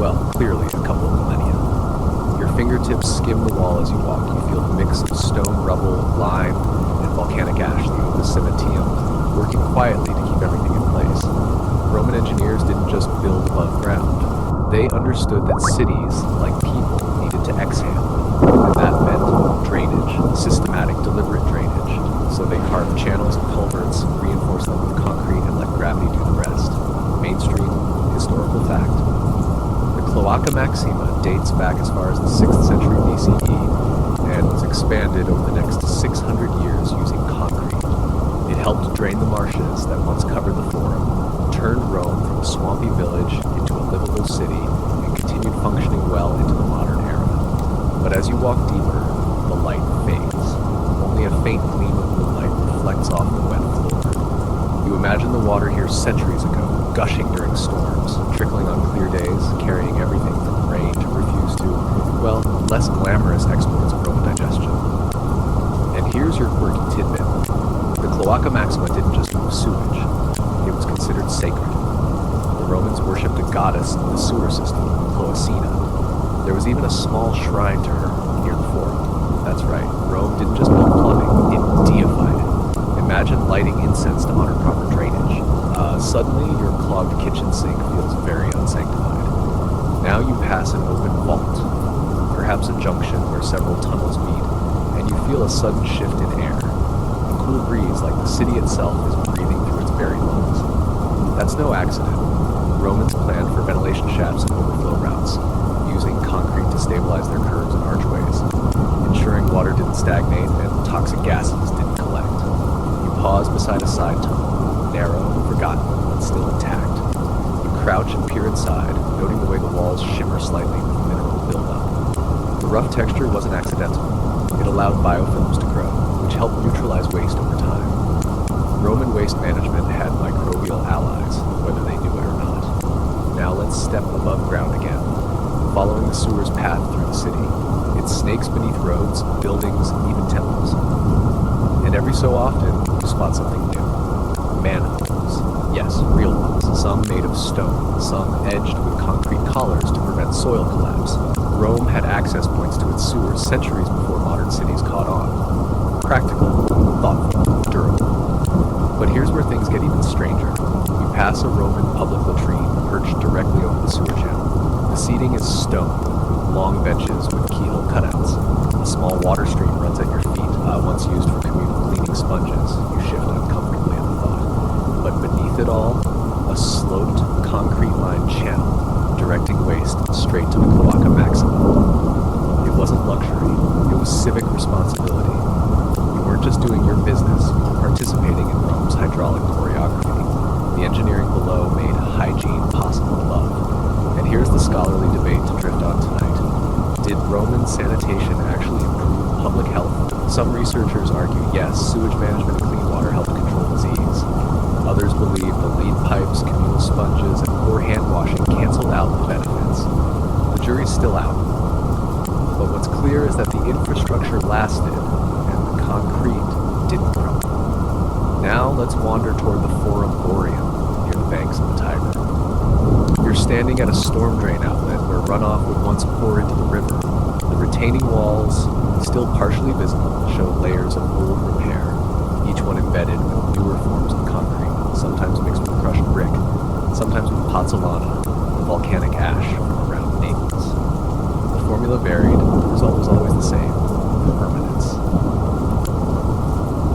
well, clearly a couple of millennia. Your fingertips skim the wall as you walk. You feel the mix of stone rubble, lime, and volcanic ash, the cementium, working quietly to keep everything in place. Roman engineers didn't just build above ground. They understood that cities, like people, needed to exhale. And that meant drainage, systematic, deliberate drainage. So they carved channels and culverts, reinforced them with concrete, and let gravity do the rest. Mainstream, historical fact. The Cloaca Maxima dates back as far as the 6th century BCE and was expanded over the next 600 years using concrete. It helped drain the marshes that once covered the Forum, turned Rome from a swampy village into a livable city, and continued functioning well into the modern era. But as you walk deeper, the light fades. Only a faint gleam of moonlight reflects off the wet floor. You imagine the water here centuries ago, gushing during storms, trickling on clear days, carrying everything from rain to refuse to, well, less glamorous exports of Roman digestion. And here's your quirky tidbit. The Cloaca Maxima didn't just move sewage. It was considered sacred. The Romans worshipped a goddess of the sewer system, Colosseum. There was even a small shrine to her near the Forum. That's right, Rome didn't just build plumbing, it deified it. Imagine lighting incense to honor proper drainage. Suddenly, your clogged kitchen sink feels very unsanctified. Now you pass an open vault, perhaps a junction where several tunnels meet, and you feel a sudden shift in air. A cool breeze like the city itself is breathing through its very lungs. That's no accident. Romans planned for ventilation shafts and overflow routes, using concrete to stabilize their curves and archways, ensuring water didn't stagnate and toxic gases didn't collect. You pause beside a side tunnel, narrow, outside, noting the way the walls shimmer slightly with mineral buildup. The rough texture wasn't accidental. It allowed biofilms to grow, which helped neutralize waste over time. Roman waste management had microbial allies, whether they knew it or not. Now let's step above ground again, following the sewer's path through the city. It snakes beneath roads, buildings, even temples. And every so often, you spot something new. Manholes. Yes, real ones. Some made of stone, some edged with concrete collars to prevent soil collapse. Rome had access points to its sewers centuries before modern cities caught on. Practical, thoughtful, durable. But here's where things get even stranger. You pass a Roman public latrine perched directly over the sewer channel. The seating is stone, long benches with keyhole cutouts. A small water stream runs at your feet, once used for communal cleaning sponges. You shift uncomfortably at the thought. But beneath it all, a sloped, concrete-lined channel, directing waste straight to the Cloaca Maxima. It wasn't luxury, it was civic responsibility. You weren't just doing your business, you were participating in Rome's hydraulic choreography. The engineering below made hygiene possible above. And here's the scholarly debate to drift on tonight. Did Roman sanitation actually improve public health? Some researchers argue yes, sewage management and clean water helped control disease. Others believe the lead pipes, communal sponges, and poor hand washing canceled out the benefits. The jury's still out. But what's clear is that the infrastructure lasted, and the concrete didn't crumble. Now let's wander toward the Forum Boreum, near the banks of the Tiber. You're standing at a storm drain outlet where runoff would once pour into the river. The retaining walls, still partially visible, show layers of old repair, each one embedded with newer forms of concrete, sometimes mixed with crushed brick, sometimes with pozzolana, the volcanic ash from around Naples. The formula varied, the result was always the same: permanence.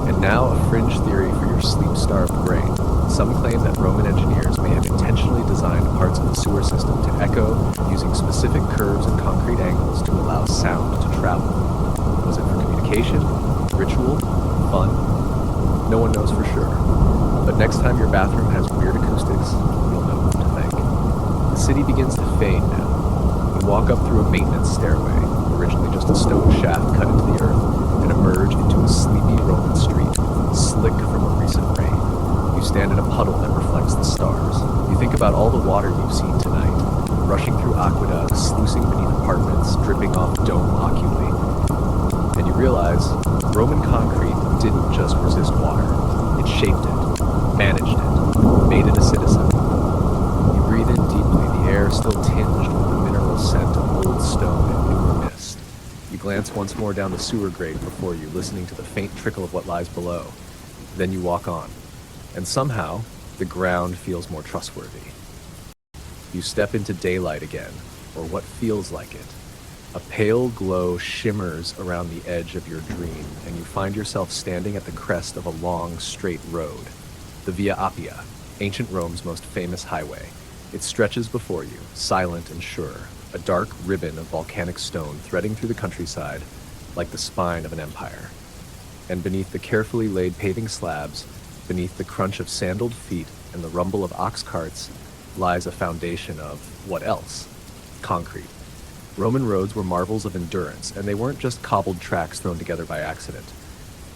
And now a fringe theory for your sleep-starved brain. Some claim that Roman engineers may have intentionally designed parts of the sewer system to echo, using specific curves and concrete angles to allow sound to travel. Was it for communication, ritual, fun? No one knows for sure. But next time your bathroom has weird acoustics, you'll know who to thank. The city begins to fade now. You walk up through a maintenance stairway, originally just a stone shaft cut into the earth, and emerge into a sleepy Roman street, slick from a recent rain. You stand in a puddle that reflects the stars. You think about all the water you've seen tonight, rushing through aqueducts, sluicing beneath apartments, dripping off dome oculi. And you realize Roman concrete didn't just resist water. It shaped it, managed it, made it a citizen. You breathe in deeply, the air still tinged with the mineral scent of old stone and newer mist. You glance once more down the sewer grate before you, listening to the faint trickle of what lies below. Then you walk on. And somehow, the ground feels more trustworthy. You step into daylight again, or what feels like it. A pale glow shimmers around the edge of your dream, and you find yourself standing at the crest of a long, straight road. The Via Appia, ancient Rome's most famous highway. It stretches before you, silent and sure, a dark ribbon of volcanic stone threading through the countryside like the spine of an empire. And beneath the carefully laid paving slabs, beneath the crunch of sandaled feet and the rumble of ox carts, lies a foundation of what else? Concrete. Roman roads were marvels of endurance, and they weren't just cobbled tracks thrown together by accident.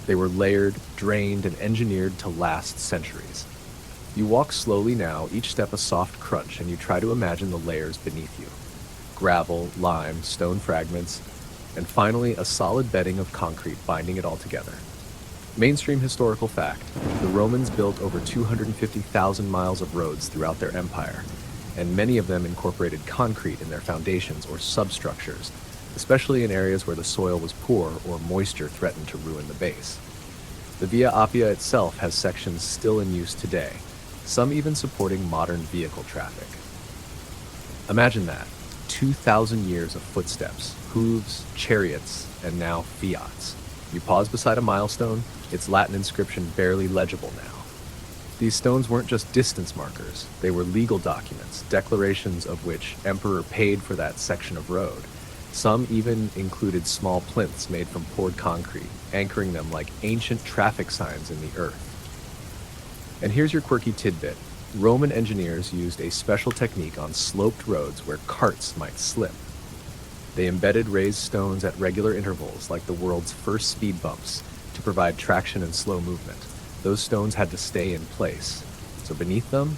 They were layered, drained, and engineered to last centuries. You walk slowly now, each step a soft crunch, and you try to imagine the layers beneath you. Gravel, lime, stone fragments, and finally a solid bedding of concrete binding it all together. Mainstream historical fact: the Romans built over 250,000 miles of roads throughout their empire, and many of them incorporated concrete in their foundations or substructures, especially in areas where the soil was poor or moisture threatened to ruin the base. The Via Appia itself has sections still in use today, some even supporting modern vehicle traffic. Imagine that, 2,000 years of footsteps, hooves, chariots, and now fiats. You pause beside a milestone, its Latin inscription barely legible now. These stones weren't just distance markers, they were legal documents, declarations of which emperor paid for that section of road. Some even included small plinths made from poured concrete, anchoring them like ancient traffic signs in the earth. And here's your quirky tidbit. Roman engineers used a special technique on sloped roads where carts might slip. They embedded raised stones at regular intervals, like the world's first speed bumps, to provide traction and slow movement. Those stones had to stay in place. So beneath them,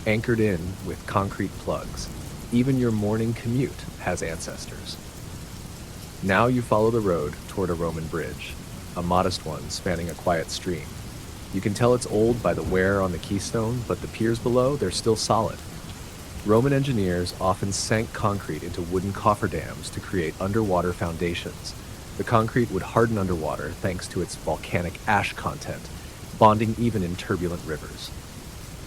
anchored in with concrete plugs. Even your morning commute has ancestors. Now you follow the road toward a Roman bridge, a modest one spanning a quiet stream. You can tell it's old by the wear on the keystone, but the piers below, they're still solid. Roman engineers often sank concrete into wooden cofferdams to create underwater foundations. The concrete would harden underwater thanks to its volcanic ash content, bonding even in turbulent rivers.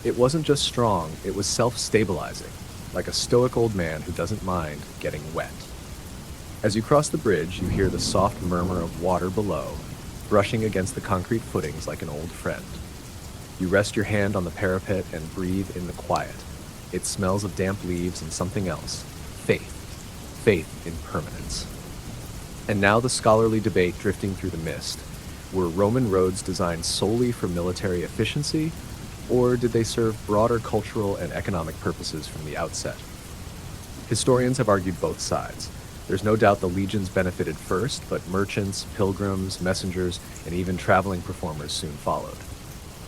It wasn't just strong, it was self-stabilizing, like a stoic old man who doesn't mind getting wet. As you cross the bridge, you hear the soft murmur of water below, brushing against the concrete footings like an old friend. You rest your hand on the parapet and breathe in the quiet. It smells of damp leaves and something else. Faith. Faith in permanence. And now the scholarly debate drifting through the mist. Were Roman roads designed solely for military efficiency, or did they serve broader cultural and economic purposes from the outset? Historians have argued both sides. There's no doubt the legions benefited first, but merchants, pilgrims, messengers, and even traveling performers soon followed.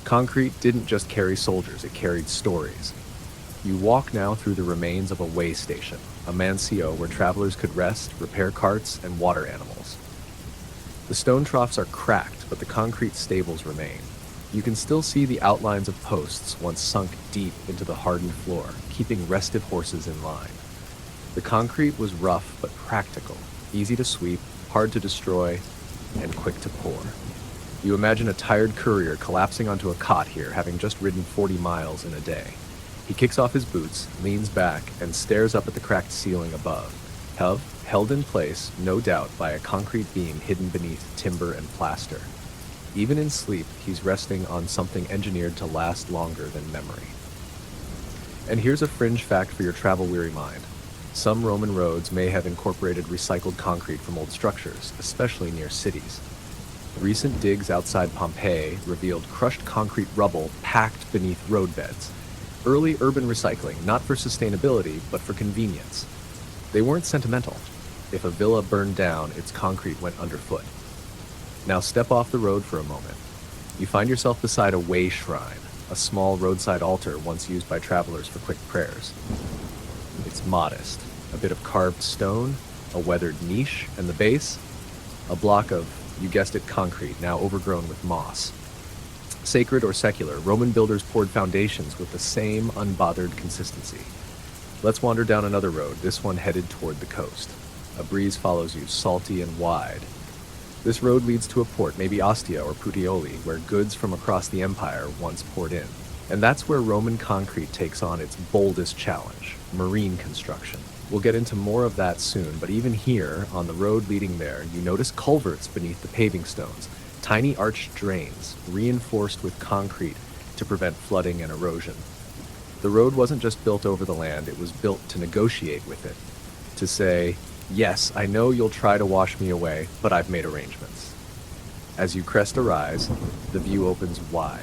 Concrete didn't just carry soldiers, it carried stories. You walk now through the remains of a way station, a mansio where travelers could rest, repair carts, and water animals. The stone troughs are cracked, but the concrete stables remain. You can still see the outlines of posts once sunk deep into the hardened floor, keeping restive horses in line. The concrete was rough but practical, easy to sweep, hard to destroy, and quick to pour. You imagine a tired courier collapsing onto a cot here, having just ridden 40 miles in a day. He kicks off his boots, leans back, and stares up at the cracked ceiling above, held in place, no doubt, by a concrete beam hidden beneath timber and plaster. Even in sleep, he's resting on something engineered to last longer than memory. And here's a fringe fact for your travel-weary mind. Some Roman roads may have incorporated recycled concrete from old structures, especially near cities. Recent digs outside Pompeii revealed crushed concrete rubble packed beneath roadbeds. Early urban recycling, not for sustainability, but for convenience. They weren't sentimental. If a villa burned down, its concrete went underfoot. Now step off the road for a moment. You find yourself beside a way shrine, a small roadside altar once used by travelers for quick prayers. It's modest, a bit of carved stone, a weathered niche, and the base, a block of, you guessed it, concrete, now overgrown with moss. Sacred or secular, Roman builders poured foundations with the same unbothered consistency. Let's wander down another road, this one headed toward the coast. A breeze follows you, salty and wide. This road leads to a port, maybe Ostia or Puteoli, where goods from across the empire once poured in. And that's where Roman concrete takes on its boldest challenge, marine construction. We'll get into more of that soon, but even here, on the road leading there, you notice culverts beneath the paving stones, tiny arched drains, reinforced with concrete to prevent flooding and erosion. The road wasn't just built over the land, it was built to negotiate with it, to say, yes, I know you'll try to wash me away, but I've made arrangements. As you crest a rise, the view opens wide.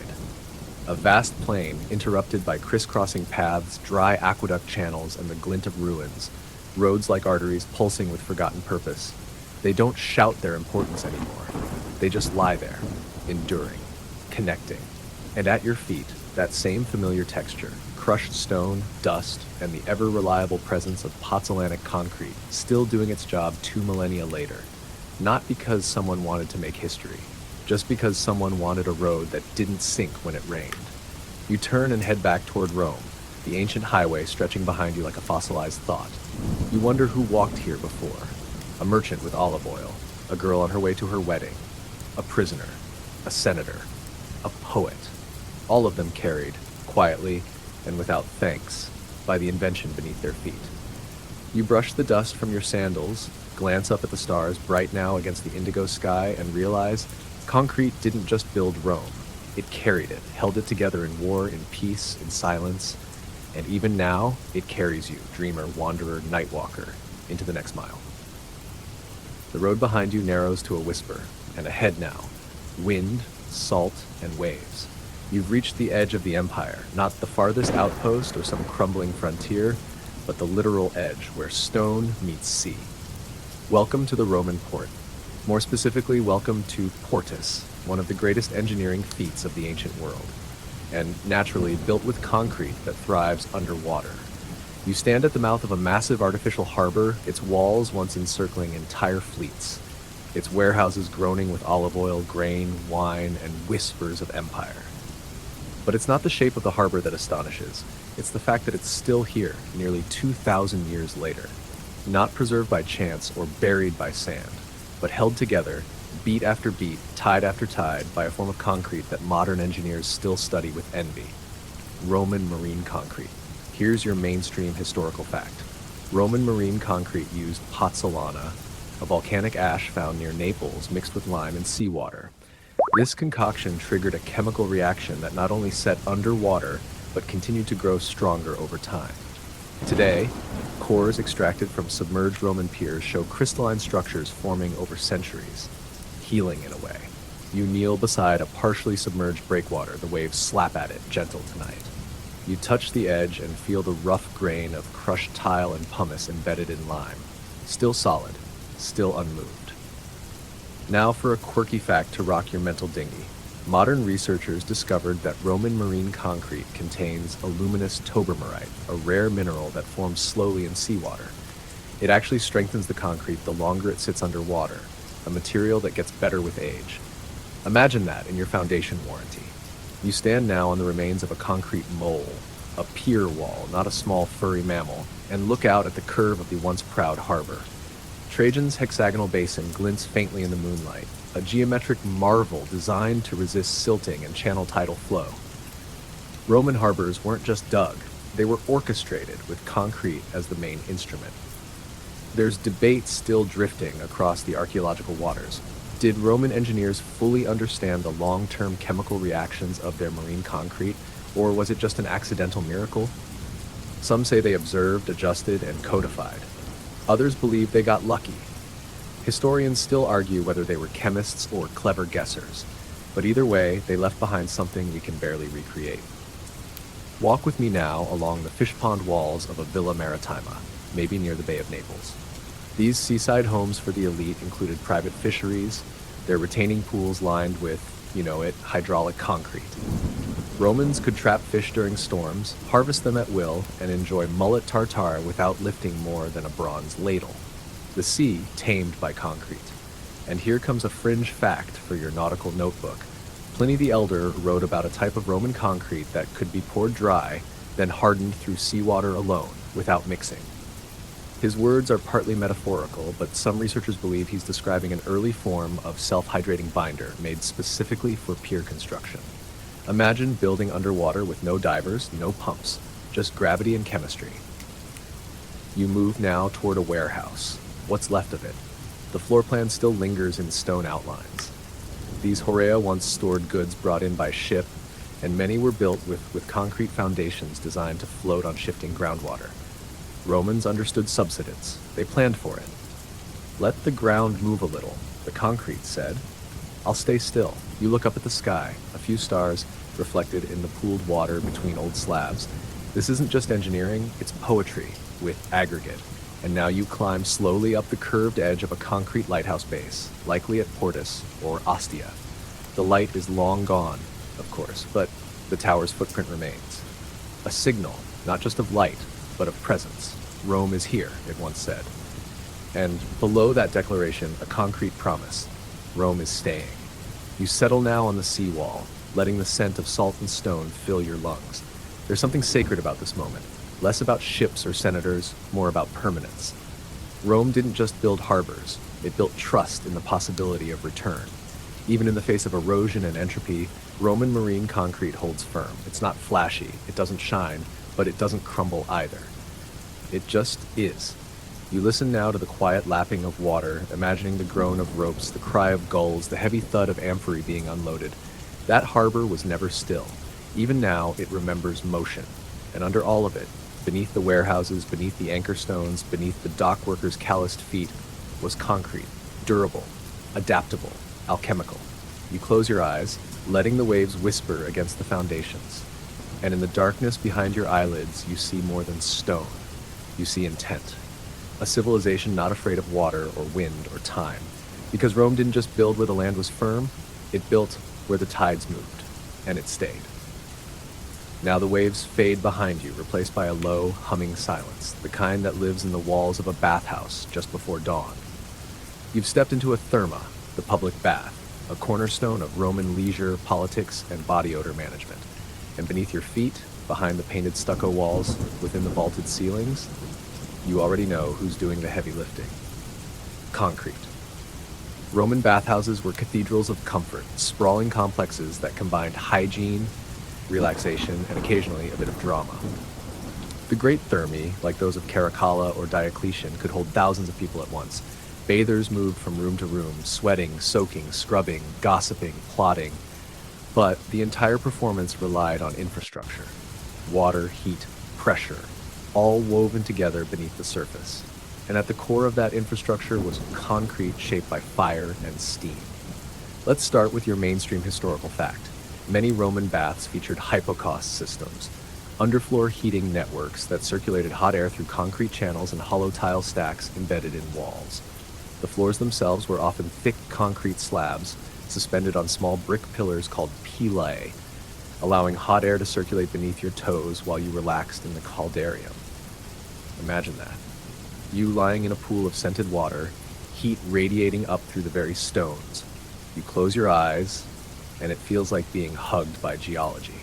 A vast plain interrupted by crisscrossing paths, dry aqueduct channels, and the glint of ruins. Roads like arteries pulsing with forgotten purpose. They don't shout their importance anymore. They just lie there, enduring, connecting. And at your feet, that same familiar texture, crushed stone, dust, and the ever-reliable presence of pozzolanic concrete, still doing its job 2 millennia later. Not because someone wanted to make history, just because someone wanted a road that didn't sink when it rained. You turn and head back toward Rome, the ancient highway stretching behind you like a fossilized thought. You wonder who walked here before. A merchant with olive oil, a girl on her way to her wedding, a prisoner, a senator, a poet. All of them carried, quietly and without thanks, by the invention beneath their feet. You brush the dust from your sandals, glance up at the stars bright now against the indigo sky, and realize concrete didn't just build Rome. It carried it, held it together in war, in peace, in silence, and even now, it carries you, dreamer, wanderer, nightwalker, into the next mile. The road behind you narrows to a whisper, and ahead now, wind, salt, and waves. You've reached the edge of the empire, not the farthest outpost or some crumbling frontier, but the literal edge where stone meets sea. Welcome to the Roman port. More specifically, welcome to Portus, one of the greatest engineering feats of the ancient world, and naturally built with concrete that thrives underwater. You stand at the mouth of a massive artificial harbor, its walls once encircling entire fleets, its warehouses groaning with olive oil, grain, wine, and whispers of empire. But it's not the shape of the harbor that astonishes. It's the fact that it's still here, nearly 2,000 years later, not preserved by chance or buried by sand, but held together, beat after beat, tide after tide, by a form of concrete that modern engineers still study with envy: Roman marine concrete. Here's your mainstream historical fact. Roman marine concrete used pozzolana, a volcanic ash found near Naples mixed with lime and seawater. This concoction triggered a chemical reaction that not only set underwater, but continued to grow stronger over time. Today, cores extracted from submerged Roman piers show crystalline structures forming over centuries, healing in a way. You kneel beside a partially submerged breakwater, the waves slap at it, gentle tonight. You touch the edge and feel the rough grain of crushed tile and pumice embedded in lime. Still solid, still unmoved. Now for a quirky fact to rock your mental dinghy. Modern researchers discovered that Roman marine concrete contains aluminous tobermarite, a rare mineral that forms slowly in seawater. It actually strengthens the concrete the longer it sits underwater, a material that gets better with age. Imagine that in your foundation warranty. You stand now on the remains of a concrete mole, a pier wall, not a small furry mammal, and look out at the curve of the once proud harbor. Trajan's hexagonal basin glints faintly in the moonlight, a geometric marvel designed to resist silting and channel tidal flow. Roman harbors weren't just dug, they were orchestrated with concrete as the main instrument. There's debate still drifting across the archaeological waters. Did Roman engineers fully understand the long-term chemical reactions of their marine concrete, or was it just an accidental miracle? Some say they observed, adjusted, and codified. Others believe they got lucky. Historians still argue whether they were chemists or clever guessers, but either way, they left behind something we can barely recreate. Walk with me now along the fish pond walls of a Villa Maritima, maybe near the Bay of Naples. These seaside homes for the elite included private fisheries, their retaining pools lined with, hydraulic concrete. Romans could trap fish during storms, harvest them at will, and enjoy mullet tartare without lifting more than a bronze ladle. The sea tamed by concrete. And here comes a fringe fact for your nautical notebook. Pliny the Elder wrote about a type of Roman concrete that could be poured dry, then hardened through seawater alone, without mixing. His words are partly metaphorical, but some researchers believe he's describing an early form of self-hydrating binder made specifically for pier construction. Imagine building underwater with no divers, no pumps, just gravity and chemistry. You move now toward a warehouse. What's left of it? The floor plan still lingers in stone outlines. These horea once stored goods brought in by ship, and many were built with concrete foundations designed to float on shifting groundwater. Romans understood subsidence. They planned for it. Let the ground move a little, the concrete said. I'll stay still. You look up at the sky, a few stars reflected in the pooled water between old slabs. This isn't just engineering, it's poetry with aggregate. And now you climb slowly up the curved edge of a concrete lighthouse base, likely at Portus or Ostia. The light is long gone, of course, but the tower's footprint remains. A signal, not just of light, but of presence. Rome is here, it once said. And below that declaration, a concrete promise. Rome is staying. You settle now on the seawall, letting the scent of salt and stone fill your lungs. There's something sacred about this moment. Less about ships or senators, more about permanence. Rome didn't just build harbors, it built trust in the possibility of return. Even in the face of erosion and entropy, Roman marine concrete holds firm. It's not flashy, it doesn't shine, but it doesn't crumble either. It just is. You listen now to the quiet lapping of water, imagining the groan of ropes, the cry of gulls, the heavy thud of amphorae being unloaded. That harbor was never still. Even now, it remembers motion. And under all of it, beneath the warehouses, beneath the anchor stones, beneath the dock workers' calloused feet, was concrete, durable, adaptable, alchemical. You close your eyes, letting the waves whisper against the foundations. And in the darkness behind your eyelids, you see more than stone. You see intent. A civilization not afraid of water or wind or time. Because Rome didn't just build where the land was firm, it built where the tides moved, and it stayed. Now the waves fade behind you, replaced by a low, humming silence, the kind that lives in the walls of a bathhouse just before dawn. You've stepped into a therma, the public bath, a cornerstone of Roman leisure, politics, and body odor management. And beneath your feet, behind the painted stucco walls, within the vaulted ceilings, you already know who's doing the heavy lifting. Concrete. Roman bathhouses were cathedrals of comfort, sprawling complexes that combined hygiene, relaxation, and occasionally a bit of drama. The great thermae, like those of Caracalla or Diocletian, could hold thousands of people at once. Bathers moved from room to room, sweating, soaking, scrubbing, gossiping, plotting. But the entire performance relied on infrastructure. Water, heat, pressure, all woven together beneath the surface. And at the core of that infrastructure was concrete shaped by fire and steam. Let's start with your mainstream historical fact. Many Roman baths featured hypocaust systems, underfloor heating networks that circulated hot air through concrete channels and hollow tile stacks embedded in walls. The floors themselves were often thick concrete slabs suspended on small brick pillars called pilae, allowing hot air to circulate beneath your toes while you relaxed in the caldarium. Imagine that. You lying in a pool of scented water, heat radiating up through the very stones. You close your eyes, and it feels like being hugged by geology.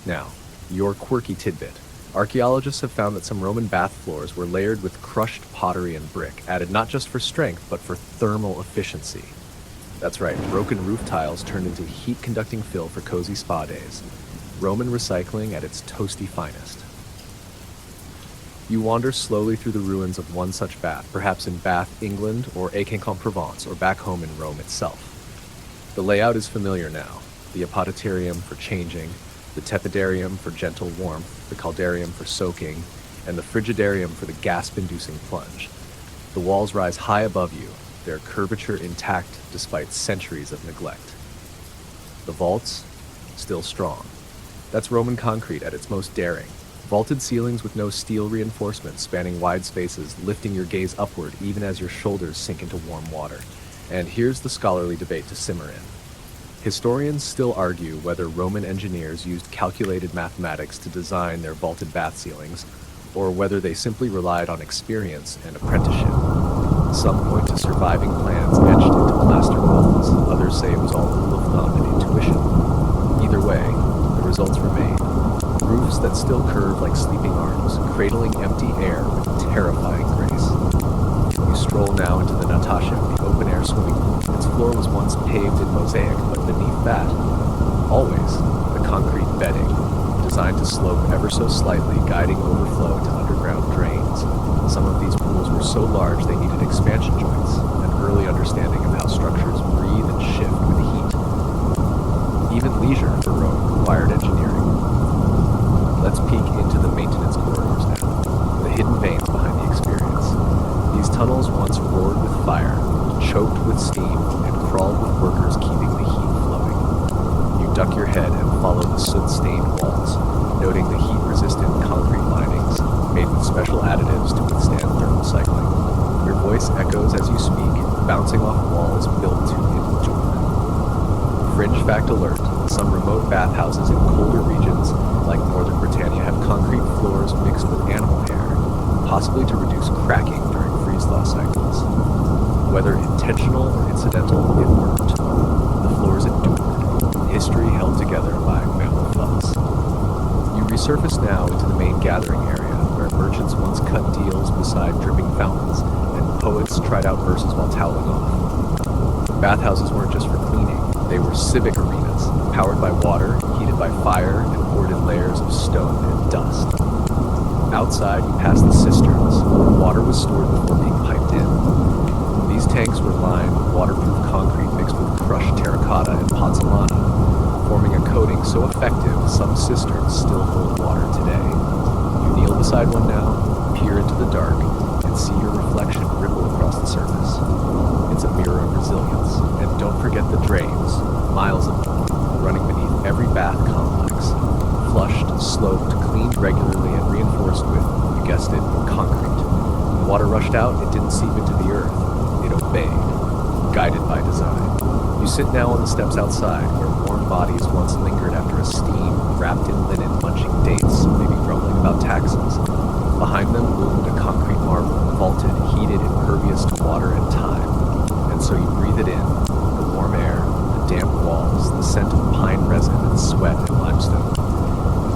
Now, your quirky tidbit. Archaeologists have found that some Roman bath floors were layered with crushed pottery and brick, added not just for strength, but for thermal efficiency. That's right, broken roof tiles turned into heat-conducting fill for cozy spa days. Roman recycling at its toasty finest. You wander slowly through the ruins of one such bath, perhaps in Bath, England, or Aix-en-Provence, or back home in Rome itself. The layout is familiar now. The apoditerium for changing, the tepidarium for gentle warmth, the caldarium for soaking, and the frigidarium for the gasp-inducing plunge. The walls rise high above you, their curvature intact despite centuries of neglect. The vaults, still strong. That's Roman concrete at its most daring. Vaulted ceilings with no steel reinforcements spanning wide spaces, lifting your gaze upward even as your shoulders sink into warm water. And here's the scholarly debate to simmer in. Historians still argue whether Roman engineers used calculated mathematics to design their vaulted bath ceilings, or whether they simply relied on experience and apprenticeship. Some point to surviving plans etched into plaster walls, others say it was all rule of thumb and intuition. Either way, the results remain. Roofs that still curve like sleeping arms, cradling empty air with terrifying grace. You stroll now into the Natasha, the open-air swimming pool. Its floor was once paved in mosaic, but beneath that, always the concrete bedding, designed to slope ever so slightly, guiding overflow into underground drains. Some of these pools were so large they needed expansion joints, an early understanding of how structures breathe and shift with heat. Even leisure for Rome required engineering. Let's peek into the maintenance corridors now, the hidden veins behind the experience. These tunnels once roared with fire, choked with steam, and crawled with workers keeping the heat flowing. You duck your head and follow the soot-stained walls, noting the heat-resistant concrete linings made with special additives to withstand thermal cycling. Your voice echoes as you speak, bouncing off walls built to endure. Fringe fact alert, some remote bathhouses in colder regions, like northern Britannia, have concrete floors mixed with animal hair, possibly to reduce cracking during freeze-thaw cycles. Whether intentional or incidental, it worked. The floors endured, history held together by mammal fuzz. You resurface now into the main gathering area, where merchants once cut deals beside dripping fountains, and poets tried out verses while toweling off. Bathhouses weren't just for cleaning, they were civic arenas, powered by water, heated by fire, and poured in layers of stone and dust. Outside, you pass the cisterns, where water was stored before being piped in. These tanks were lined with waterproof concrete mixed with crushed terracotta and pozzolana, forming a coating so effective some cisterns still hold water today. You kneel beside one now, peer into the dark, and see your reflection ripple across the surface. It's a mirror of resilience, and don't forget the drains, miles of them, running beneath every bath complex. Flushed, sloped, cleaned regularly, and reinforced with, you guessed it, concrete. When the water rushed out, it didn't seep into the earth. It obeyed, guided by design. You sit now on the steps outside, where warm bodies once lingered after a steam, wrapped in linen, munching dates, maybe grumbling about taxes. Behind them loomed a concrete marble, vaulted, heated, impervious to water and time. And so you breathe it in, the warm air, the damp walls, the scent of pine resin and sweat and limestone.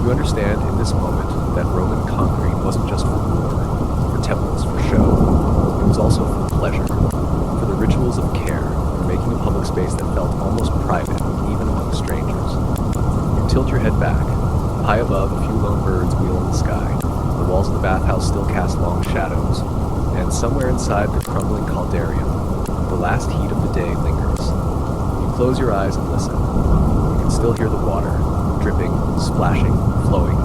You understand in this moment that Roman concrete wasn't just for war, for temples, for show. It was also for pleasure, for the rituals of care, for making a public space that felt almost private, even among strangers. You tilt your head back. High above, a few lone birds wheel in the sky. The walls of the bathhouse still cast long shadows, and somewhere inside the crumbling caldarium, the last heat of the day lingers. You close your eyes and listen. You can still hear the water, dripping, splashing, flowing,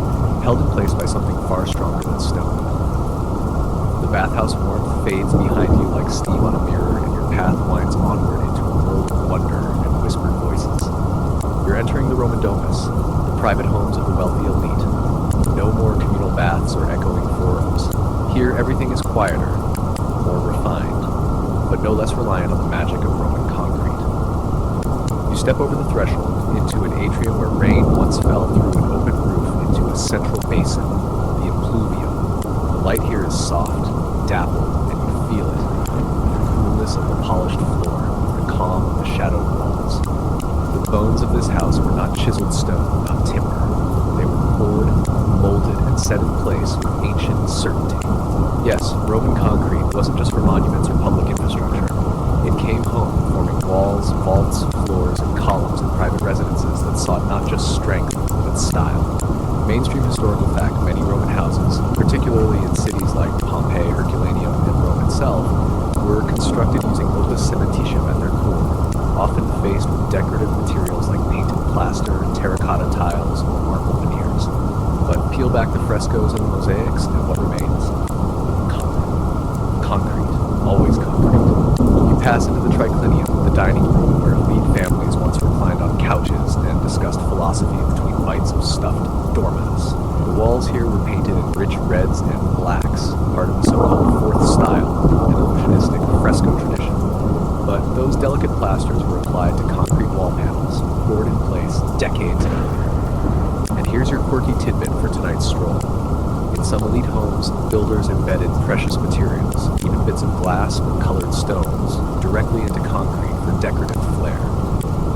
held in place by something far stronger than stone. The bathhouse warmth fades behind you like steam on a mirror, and your path winds onward into a world of wonder and whispered voices. You're entering the Roman Domus, the private homes of the wealthy elite. No more communal baths or echoing forums. Here, everything is quieter, more refined, but no less reliant on the magic of Roman concrete. You step over the threshold into an atrium where rain once fell through an open roof into a central basin, the impluvium. The light here is soft, dappled, and you feel it. The coolness of the polished floor, the calm of the shadowed walls. The bones of this house were not chiseled stone, not timber. They were poured, molded, and set in place with ancient certainty. Yes, Roman concrete wasn't just for monuments or public infrastructure. It came home, forming walls, vaults, floors, and columns in private residences that sought not just strength, but style. Mainstream historical fact, many Roman houses, particularly in cities like Pompeii, Herculaneum, and Rome itself, were constructed using opus cementitium at their core, often faced with decorative materials like painted plaster, terracotta tiles, or marble veneers. But peel back the frescoes and the mosaics, and what remains? Concrete. Always concrete. You pass into the triclinium, the dining room where elite families once reclined on couches and discussed philosophy between bites of stuffed dormouse. The walls here were painted in rich reds and blacks, part of the so-called fourth style, an illusionistic fresco tradition. But those delicate plasters were applied to concrete wall panels, poured in place decades earlier. And here's your quirky tidbit for tonight's stroll. In some elite homes, builders embedded precious materials, even bits of glass or colored stones, directly into concrete for decorative flair.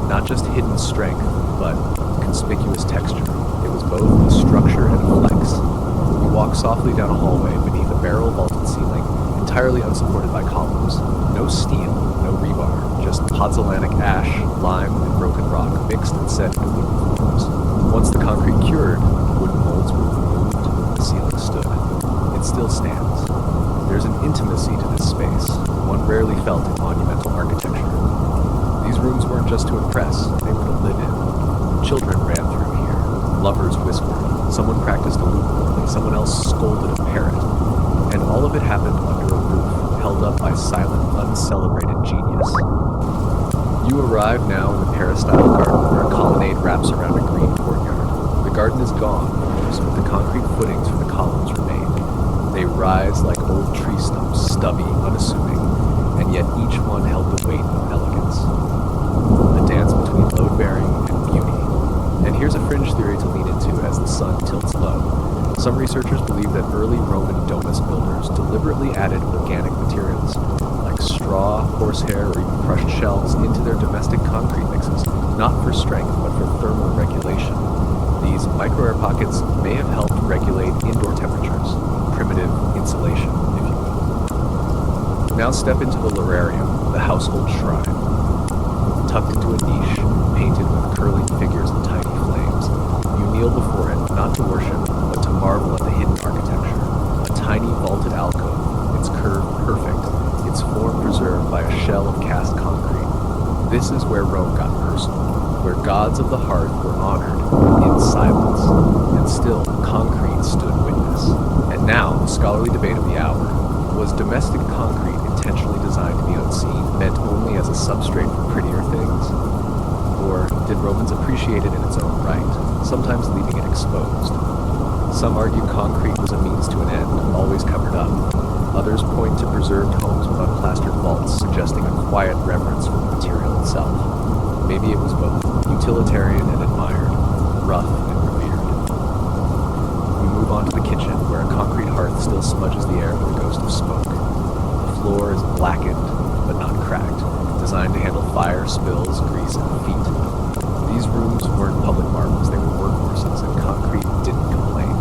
Not just hidden strength, but conspicuous texture. It was both a structure and a flex. You walk softly down a hallway beneath a barrel-vaulted ceiling, entirely unsupported by columns. No steel, no rebar, just pozzolanic ash, lime, and broken rock mixed and set into wooden floors. Once the concrete cured, wooden molds were removed, the ceiling stood. It still stands. There's an intimacy to this space, one rarely felt in monumental architecture. These rooms weren't just to impress, they were to live in. Children ran through here. Lovers whispered. Someone practiced a lute, someone else scolded a parrot. And all of it happened under a roof, held up by silent, uncelebrated genius. You arrive now in the Paris-style garden where a colonnade wraps around a green courtyard. The garden is gone, but the concrete footings for the columns remain. They rise like old tree stumps, stubby, unassuming, and yet each one held the weight of elegance. A dance between load-bearing and beauty. And here's a fringe theory to lean into as the sun tilts low. Some researchers believe that early Roman domus builders deliberately added organic materials, like straw, horsehair, or even crushed shells, into their domestic concrete mixes, not for strength, but for thermal regulation. These micro-air pockets may have helped regulate indoor temperatures, primitive insulation, if you will. Now step into the Narration, the household shrine. Tucked into a niche, painted with curling figures and tiny flames, you kneel before it, not to worship, but to marvel at the hidden architecture. A tiny vaulted alcove, its curve perfect, its form preserved by a shell of cast concrete. This is where Rome got personal, where gods of the hearth were honored in silence, and still concrete stood witness. And now, the scholarly debate of the hour. Was domestic concrete intentionally designed to be unseen, meant only as a substrate for prettier things? Or did Romans appreciate it in its own right, sometimes leaving it exposed? Some argue concrete was a means to an end, always covered up. Others point to preserved homes with unplastered vaults, suggesting a quiet reverence for the material itself. Maybe it was both, utilitarian and admired, rough and revered. We move on to the kitchen, where a concrete hearth still smudges the air with a ghost of smoke. The floor is blackened, but not cracked, designed to handle fire, spills, grease, and feet. These rooms weren't public marvels, they were workhorses, and concrete didn't complain.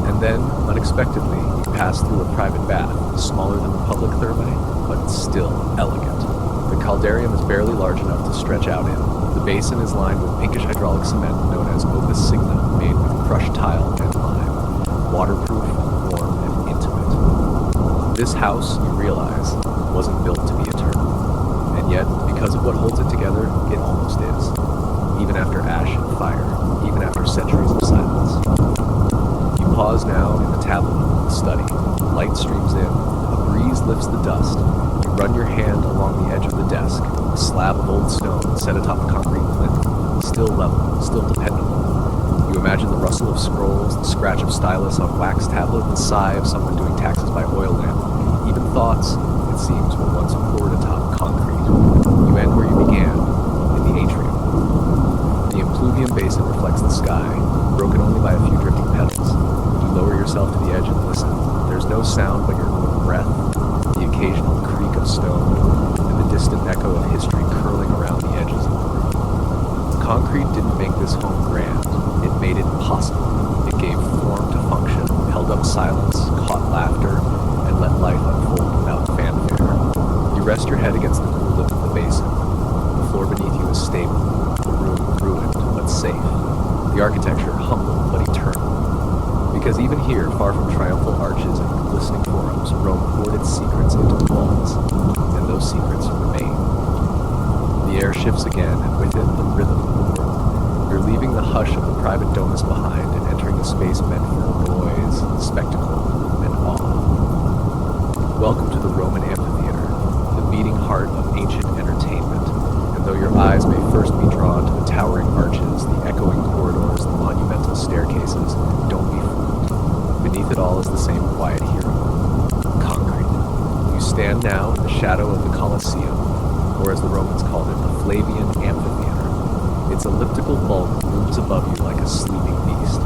And then, unexpectedly, you pass through a private bath, smaller than the public thermae, but still elegant. The caldarium is barely large enough to stretch out in. The basin is lined with pinkish hydraulic cement known as opus signa, made with crushed tile and lime, waterproof, warm, and intimate. This house, you realize, wasn't built to be eternal. And yet, because of what holds it together, it almost is. Even after ash and fire, even after centuries of silence. You pause now in the tablet of the study. Light streams in, a breeze lifts the dust. You run your hand along the edge of the desk, a slab of old stone set atop a concrete plinth, still level, still dependable. You imagine the rustle of scrolls, the scratch of stylus on wax tablet, the sigh of someone doing taxes by oil lamp. Even thoughts, it seems, were once poured atop concrete. You end where you began, in the atrium. The impluvium basin reflects the sky, broken only by a few drifting petals. You lower yourself to the edge and listen. There's no sound but your own breath, the occasional creak of stone, and the distant echo of history curling around the edges of the room. Concrete didn't make this home grand. It made it possible. It gave form to function, held up silence, caught laughter, and let life unfold without fanfare. You rest your head against the cool lip of the basin. The floor beneath you is stable, the room ruined but safe, the architecture humble but eternal. Because even here, far from triumphal arches and glistening forums, Rome poured its secrets into the walls, and those secrets remain. The air shifts again, and with it, the rhythm of the world. You're leaving the hush of the private domus behind and entering a space meant for noise, spectacle, and awe. Welcome to the Roman amphitheater, the beating heart of ancient entertainment. And though your eyes may first be drawn to the towering arches, the echoing corridors, the monumental staircases, don't be fooled. Beneath it all is the same quiet hero, concrete. You stand now in the shadow of the Colosseum, or as the Romans called it, the Flavian amphitheater. Its elliptical bulk looms above you like a sleeping beast.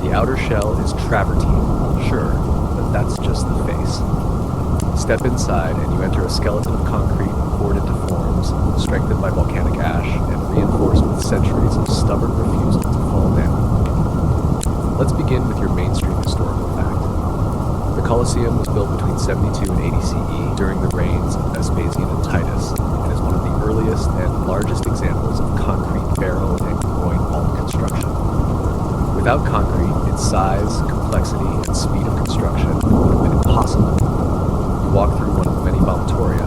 The outer shell is travertine, sure, but that's just the face. Step inside and you enter a skeleton of concrete poured into forms, strengthened by volcanic ash and reinforced with centuries of stubborn refusal to fall down. Let's begin with your mainstream historical fact. The Colosseum was built between 72 and 80 CE during the reigns of Vespasian and Titus, and is one of the earliest and largest examples of concrete barrow and groin wall construction. Without concrete, its size, complexity, and speed of construction would have been impossible. You walk through one of the many vomitoria,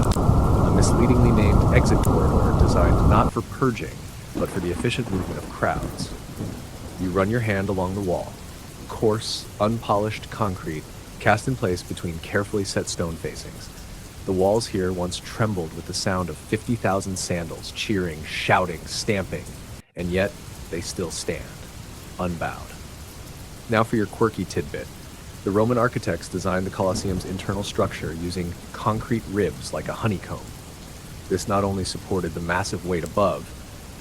a misleadingly named exit corridor designed not for purging, but for the efficient movement of crowds. You run your hand along the wall, coarse, unpolished concrete cast in place between carefully set stone facings. The walls here once trembled with the sound of 50,000 sandals cheering, shouting, stamping, and yet they still stand, unbowed. Now for your quirky tidbit. The Roman architects designed the Colosseum's internal structure using concrete ribs like a honeycomb. This not only supported the massive weight above,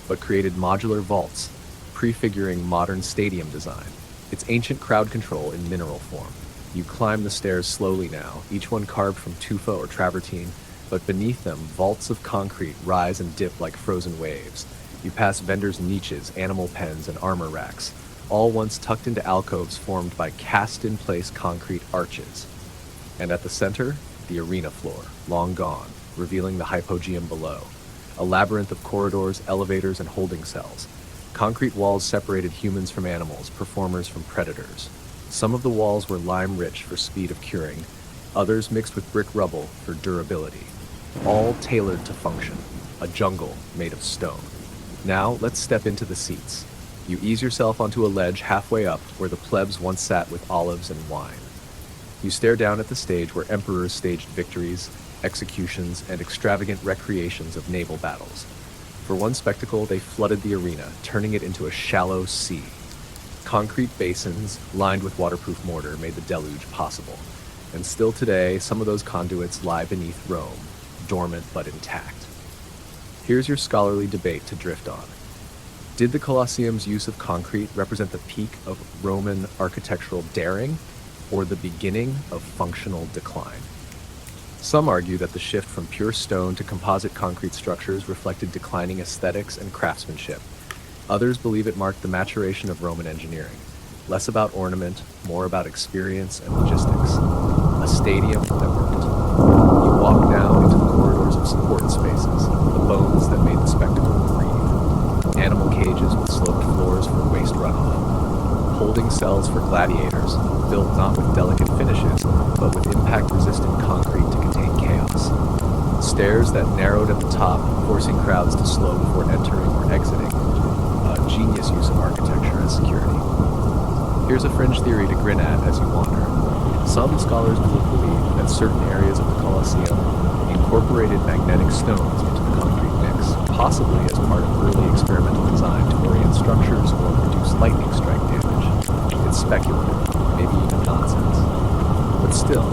but created modular vaults, prefiguring modern stadium design. It's ancient crowd control in mineral form. You climb the stairs slowly now, each one carved from tufa or travertine, but beneath them, vaults of concrete rise and dip like frozen waves. You pass vendors' niches, animal pens, and armor racks, all once tucked into alcoves formed by cast-in-place concrete arches. And at the center, the arena floor, long gone, revealing the hypogeum below. A labyrinth of corridors, elevators, and holding cells. Concrete walls separated humans from animals, performers from predators. Some of the walls were lime-rich for speed of curing, others mixed with brick rubble for durability. All tailored to function, a jungle made of stone. Now, let's step into the seats. You ease yourself onto a ledge halfway up where the plebs once sat with olives and wine. You stare down at the stage where emperors staged victories, executions, and extravagant recreations of naval battles. For one spectacle, they flooded the arena, turning it into a shallow sea. Concrete basins lined with waterproof mortar made the deluge possible. And still today, some of those conduits lie beneath Rome, dormant but intact. Here's your scholarly debate to drift on. Did the Colosseum's use of concrete represent the peak of Roman architectural daring, or the beginning of functional decline? Some argue that the shift from pure stone to composite concrete structures reflected declining aesthetics and craftsmanship. Others believe it marked the maturation of Roman engineering, less about ornament, more about experience and logistics. A stadium that worked. You walk now into the corridors of support spaces, the bones that made the spectacle breathe. Animal cages with sloped floors for waste runoff. Holding cells for gladiators, built not with delicate finishes, but with impact-resistant concrete to contain chaos. Stairs that narrowed at the top, forcing crowds to slow before entering or exiting. A genius use of architecture as security. Here's a fringe theory to grin at as you wander. Some scholars believe that certain areas of the Colosseum incorporated magnetic stones into the concrete mix, possibly as part of early experimental design to orient structures or reduce lightning strike damage. It's speculative, maybe even nonsense. But still,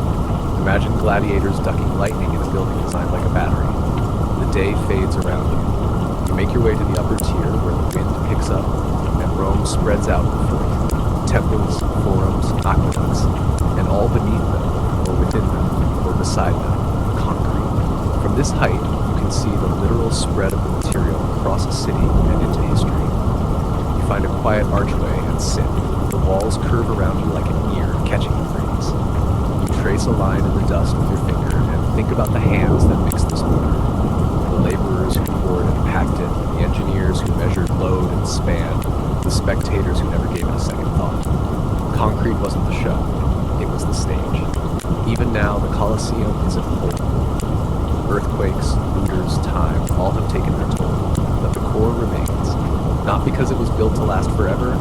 imagine gladiators ducking lightning in a building designed like a battery. The day fades around you. You make your way to the upper tier where the wind picks up and Rome spreads out before you. Temples, forums, aqueducts, and all beneath them, or within them, or beside them, concrete. From this height, you can see the literal spread of the material across a city and into history. You find a quiet archway and sit. The walls curve around you like an ear catching the breeze. You trace a line in the dust with your finger and think about the hands that mixed this mortar. The laborers who poured and packed it, the engineers who measured load and span, the spectators who never gave it a second thought. Concrete wasn't the show, it was the stage. Even now, the Colosseum isn't whole. Earthquakes, looters, time, all have taken their toll, but the core remains. Not because it was built to last forever,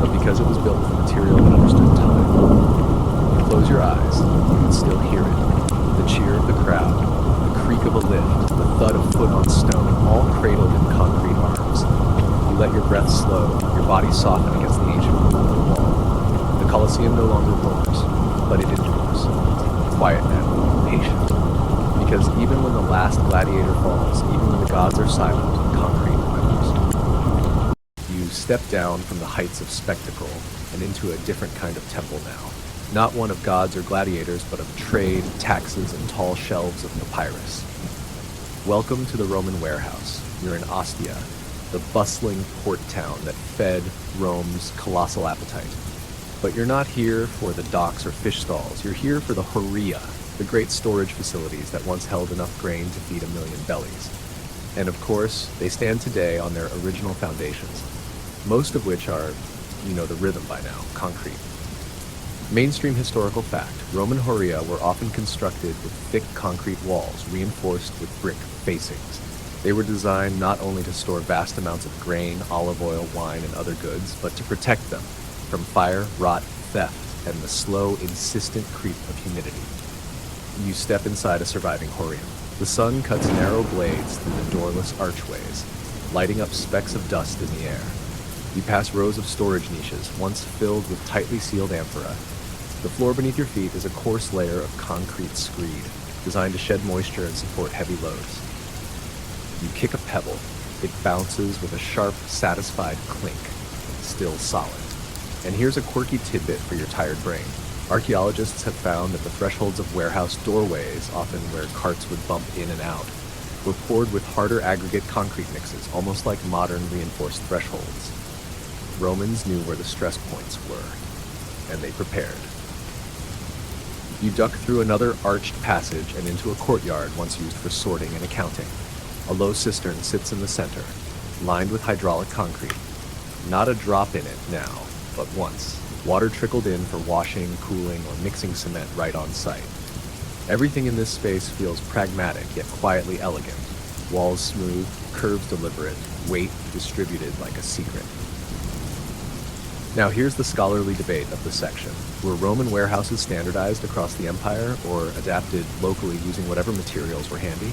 but because it was built with material that understood time. You close your eyes, you can still hear it. The cheer of the crowd, the creak of a lift, the thud of foot on stone, all cradled in concrete arms. You let your breath slow, your body soften against the ancient wood of the wall. The Colosseum no longer roars, but it endures. Quiet now, patient. Because even when the last gladiator falls, even when the gods are silent, concrete remembers. You step down from the heights of spectacle and into a different kind of temple now. Not one of gods or gladiators, but of trade, taxes, and tall shelves of papyrus. Welcome to the Roman warehouse. You're in Ostia, the bustling port town that fed Rome's colossal appetite. But you're not here for the docks or fish stalls. You're here for the Horia, the great storage facilities that once held enough grain to feed 1 million bellies. And of course, they stand today on their original foundations, most of which are, you know the rhythm by now, concrete. Mainstream historical fact, Roman Horia were often constructed with thick concrete walls reinforced with brick facings. They were designed not only to store vast amounts of grain, olive oil, wine, and other goods, but to protect them from fire, rot, theft, and the slow, insistent creep of humidity. You step inside a surviving Horium. The sun cuts narrow blades through the doorless archways, lighting up specks of dust in the air. You pass rows of storage niches, once filled with tightly sealed amphora. The floor beneath your feet is a coarse layer of concrete screed, designed to shed moisture and support heavy loads. You kick a pebble. It bounces with a sharp, satisfied clink, still solid. And here's a quirky tidbit for your tired brain. Archaeologists have found that the thresholds of warehouse doorways, often where carts would bump in and out, were poured with harder aggregate concrete mixes, almost like modern reinforced thresholds. Romans knew where the stress points were, and they prepared. You duck through another arched passage and into a courtyard once used for sorting and accounting. A low cistern sits in the center, lined with hydraulic concrete. Not a drop in it now, but once. Water trickled in for washing, cooling, or mixing cement right on site. Everything in this space feels pragmatic yet quietly elegant. Walls smooth, curves deliberate, weight distributed like a secret. Now here's the scholarly debate of the section. Were Roman warehouses standardized across the empire or adapted locally using whatever materials were handy?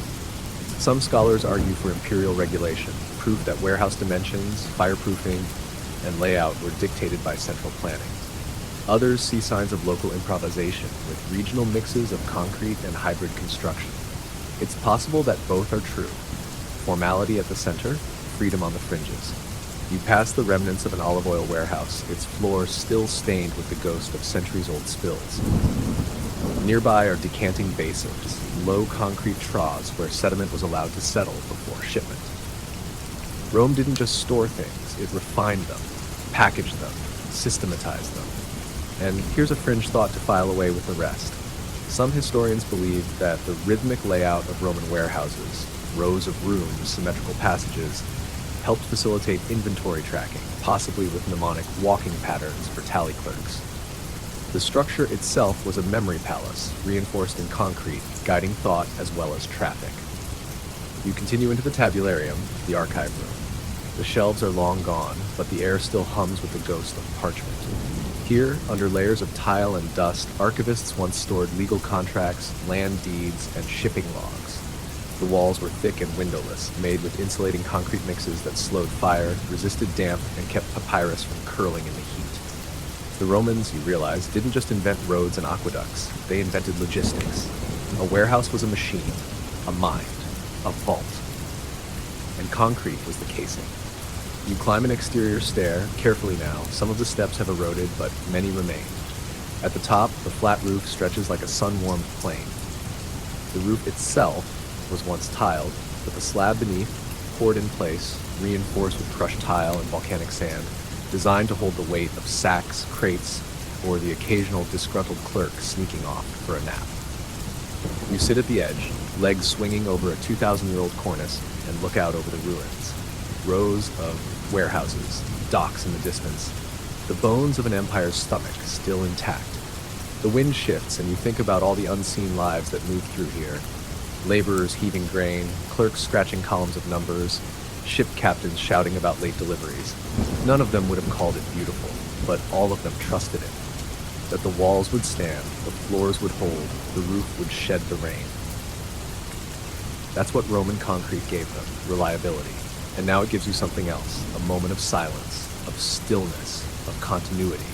Some scholars argue for imperial regulation, proof that warehouse dimensions, fireproofing, and layout were dictated by central planning. Others see signs of local improvisation, with regional mixes of concrete and hybrid construction. It's possible that both are true. Formality at the center, freedom on the fringes. You pass the remnants of an olive oil warehouse, its floor still stained with the ghost of centuries-old spills. Nearby are decanting basins, low concrete troughs where sediment was allowed to settle before shipment. Rome didn't just store things, it refined them, packaged them, systematized them. And here's a fringe thought to file away with the rest. Some historians believe that the rhythmic layout of Roman warehouses, rows of rooms, symmetrical passages, helped facilitate inventory tracking, possibly with mnemonic walking patterns for tally clerks. The structure itself was a memory palace, reinforced in concrete, guiding thought as well as traffic. You continue into the tabularium, the archive room. The shelves are long gone, but the air still hums with the ghost of parchment. Here, under layers of tile and dust, archivists once stored legal contracts, land deeds, and shipping logs. The walls were thick and windowless, made with insulating concrete mixes that slowed fire, resisted damp, and kept papyrus from curling in the heat. The Romans, you realize, didn't just invent roads and aqueducts, they invented logistics. A warehouse was a machine, a mind, a vault. And concrete was the casing. You climb an exterior stair, carefully now. Some of the steps have eroded, but many remain. At the top, the flat roof stretches like a sun-warmed plain. The roof itself was once tiled, but the slab beneath, poured in place, reinforced with crushed tile and volcanic sand, designed to hold the weight of sacks, crates, or the occasional disgruntled clerk sneaking off for a nap. You sit at the edge, legs swinging over a 2,000-year-old cornice, and look out over the ruins. Rows of warehouses, docks in the distance, the bones of an empire's stomach still intact. The wind shifts, and you think about all the unseen lives that move through here. Laborers heaving grain, clerks scratching columns of numbers, ship captains shouting about late deliveries. None of them would have called it beautiful, but all of them trusted it. That the walls would stand, the floors would hold, the roof would shed the rain. That's what Roman concrete gave them, reliability. And now it gives you something else, a moment of silence, of stillness, of continuity.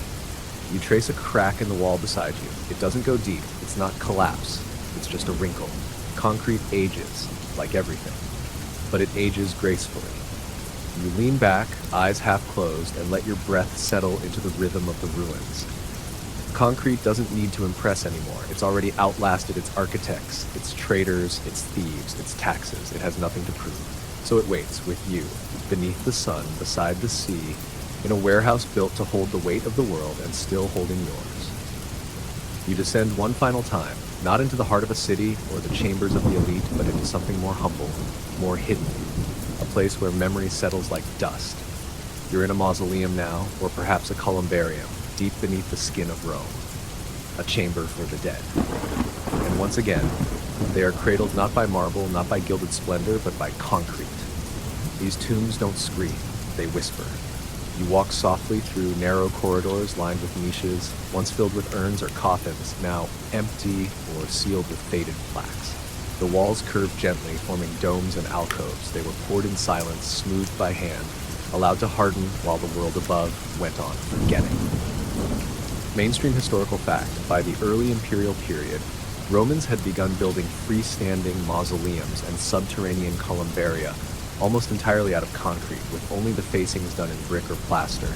You trace a crack in the wall beside you. It doesn't go deep, it's not collapse, it's just a wrinkle. Concrete ages, like everything, but it ages gracefully. You lean back, eyes half closed, and let your breath settle into the rhythm of the ruins. Concrete doesn't need to impress anymore. It's already outlasted its architects, its traders, its thieves, its taxes. It has nothing to prove. So it waits with you, beneath the sun, beside the sea, in a warehouse built to hold the weight of the world and still holding yours. You descend one final time, not into the heart of a city or the chambers of the elite, but into something more humble, more hidden, a place where memory settles like dust. You're in a mausoleum now, or perhaps a columbarium, deep beneath the skin of Rome, a chamber for the dead. And once again, they are cradled not by marble, not by gilded splendor, but by concrete. These tombs don't scream, they whisper. You walk softly through narrow corridors lined with niches, once filled with urns or coffins, now empty or sealed with faded plaques. The walls curve gently, forming domes and alcoves. They were poured in silence, smoothed by hand, allowed to harden while the world above went on forgetting. Mainstream historical fact, by the early imperial period, Romans had begun building freestanding mausoleums and subterranean columbaria, almost entirely out of concrete, with only the facings done in brick or plaster.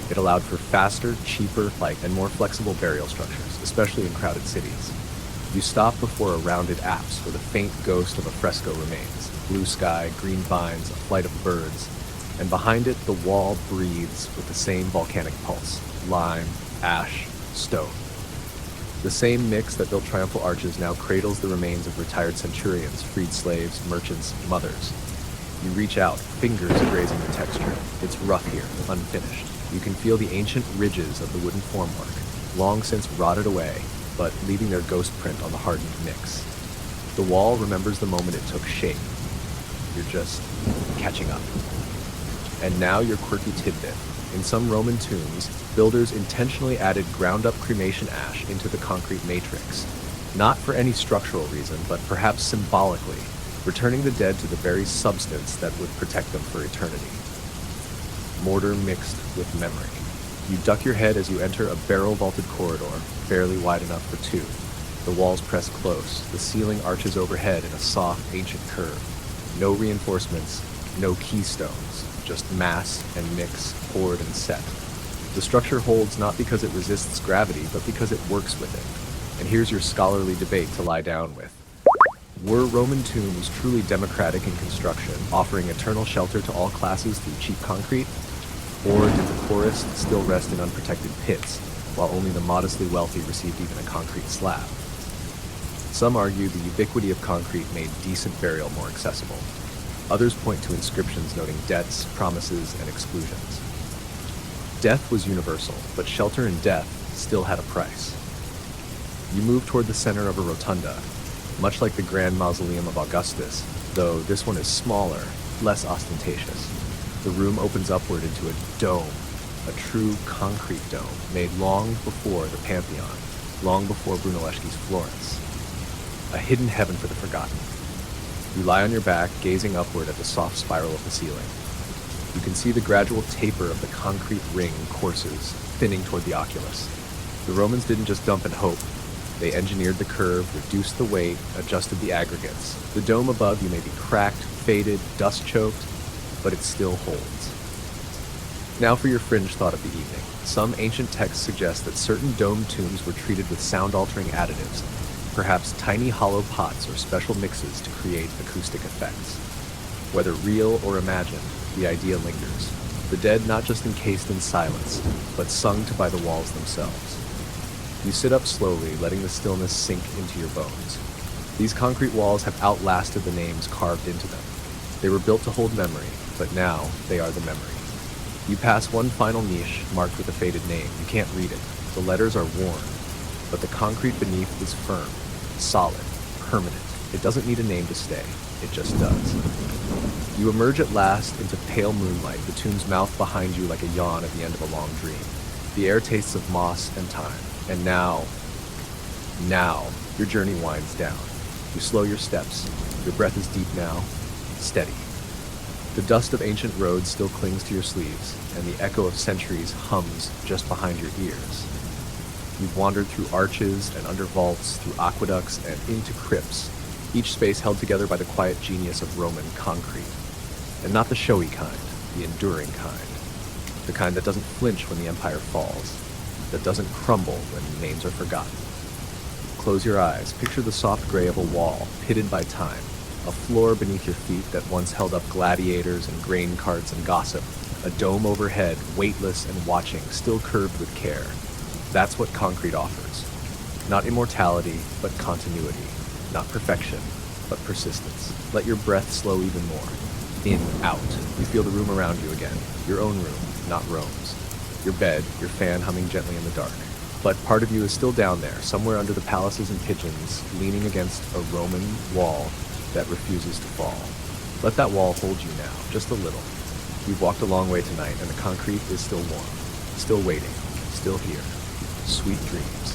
It allowed for faster, cheaper, and more flexible burial structures, especially in crowded cities. You stop before a rounded apse where the faint ghost of a fresco remains. Blue sky, green vines, a flight of birds, and behind it the wall breathes with the same volcanic pulse. Lime, ash, stone. The same mix that built triumphal arches now cradles the remains of retired centurions, freed slaves, merchants, mothers. You reach out, fingers grazing the texture. It's rough here, unfinished. You can feel the ancient ridges of the wooden formwork, long since rotted away, but leaving their ghost print on the hardened mix. The wall remembers the moment it took shape. You're just catching up. And now your quirky tidbit. In some Roman tombs, builders intentionally added ground-up cremation ash into the concrete matrix. Not for any structural reason, but perhaps symbolically. returning the dead to the very substance that would protect them for eternity. Mortar mixed with memory. You duck your head as you enter a barrel-vaulted corridor, barely wide enough for two. The walls press close, the ceiling arches overhead in a soft, ancient curve. No reinforcements, no keystones, just mass and mix, poured and set. The structure holds not because it resists gravity, but because it works with it. And here's your scholarly debate to lie down with. Were Roman tombs truly democratic in construction, offering eternal shelter to all classes through cheap concrete? Or did the poorest still rest in unprotected pits, while only the modestly wealthy received even a concrete slab? Some argue the ubiquity of concrete made decent burial more accessible. Others point to inscriptions noting debts, promises, and exclusions. Death was universal, but shelter in death still had a price. You move toward the center of a rotunda, much like the Grand Mausoleum of Augustus, though this one is smaller, less ostentatious. The room opens upward into a dome, a true concrete dome, made long before the Pantheon, long before Brunelleschi's Florence. A hidden heaven for the forgotten. You lie on your back, gazing upward at the soft spiral of the ceiling. You can see the gradual taper of the concrete ring courses, thinning toward the oculus. The Romans didn't just dump and hope. They engineered the curve, reduced the weight, adjusted the aggregates. The dome above you may be cracked, faded, dust-choked, but it still holds. Now for your fringe thought of the evening. Some ancient texts suggest that certain domed tombs were treated with sound-altering additives, perhaps tiny hollow pots or special mixes to create acoustic effects. Whether real or imagined, the idea lingers. The dead not just encased in silence, but sung to by the walls themselves. You sit up slowly, letting the stillness sink into your bones. These concrete walls have outlasted the names carved into them. They were built to hold memory, but now they are the memory. You pass one final niche marked with a faded name. You can't read it. The letters are worn, but the concrete beneath is firm, solid, permanent. It doesn't need a name to stay. It just does. You emerge at last into pale moonlight, the tomb's mouth behind you like a yawn at the end of a long dream. The air tastes of moss and time. And now, your journey winds down. You slow your steps. Your breath is deep now, steady. The dust of ancient roads still clings to your sleeves, and the echo of centuries hums just behind your ears. You've wandered through arches and under vaults, through aqueducts and into crypts, each space held together by the quiet genius of Roman concrete. And not the showy kind, the enduring kind. The kind that doesn't flinch when the empire falls, that doesn't crumble when names are forgotten. Close your eyes, picture the soft gray of a wall, pitted by time, a floor beneath your feet that once held up gladiators and grain carts and gossip, a dome overhead, weightless and watching, still curved with care. That's what concrete offers. Not immortality, but continuity. Not perfection, but persistence. Let your breath slow even more. In, out. You feel the room around you again. Your own room, not Rome's. Your bed, your fan humming gently in the dark. But part of you is still down there, somewhere under the palaces and pigeons, leaning against a Roman wall that refuses to fall. Let that wall hold you now, just a little. You've walked a long way tonight, and the concrete is still warm, still waiting, still here. Sweet dreams.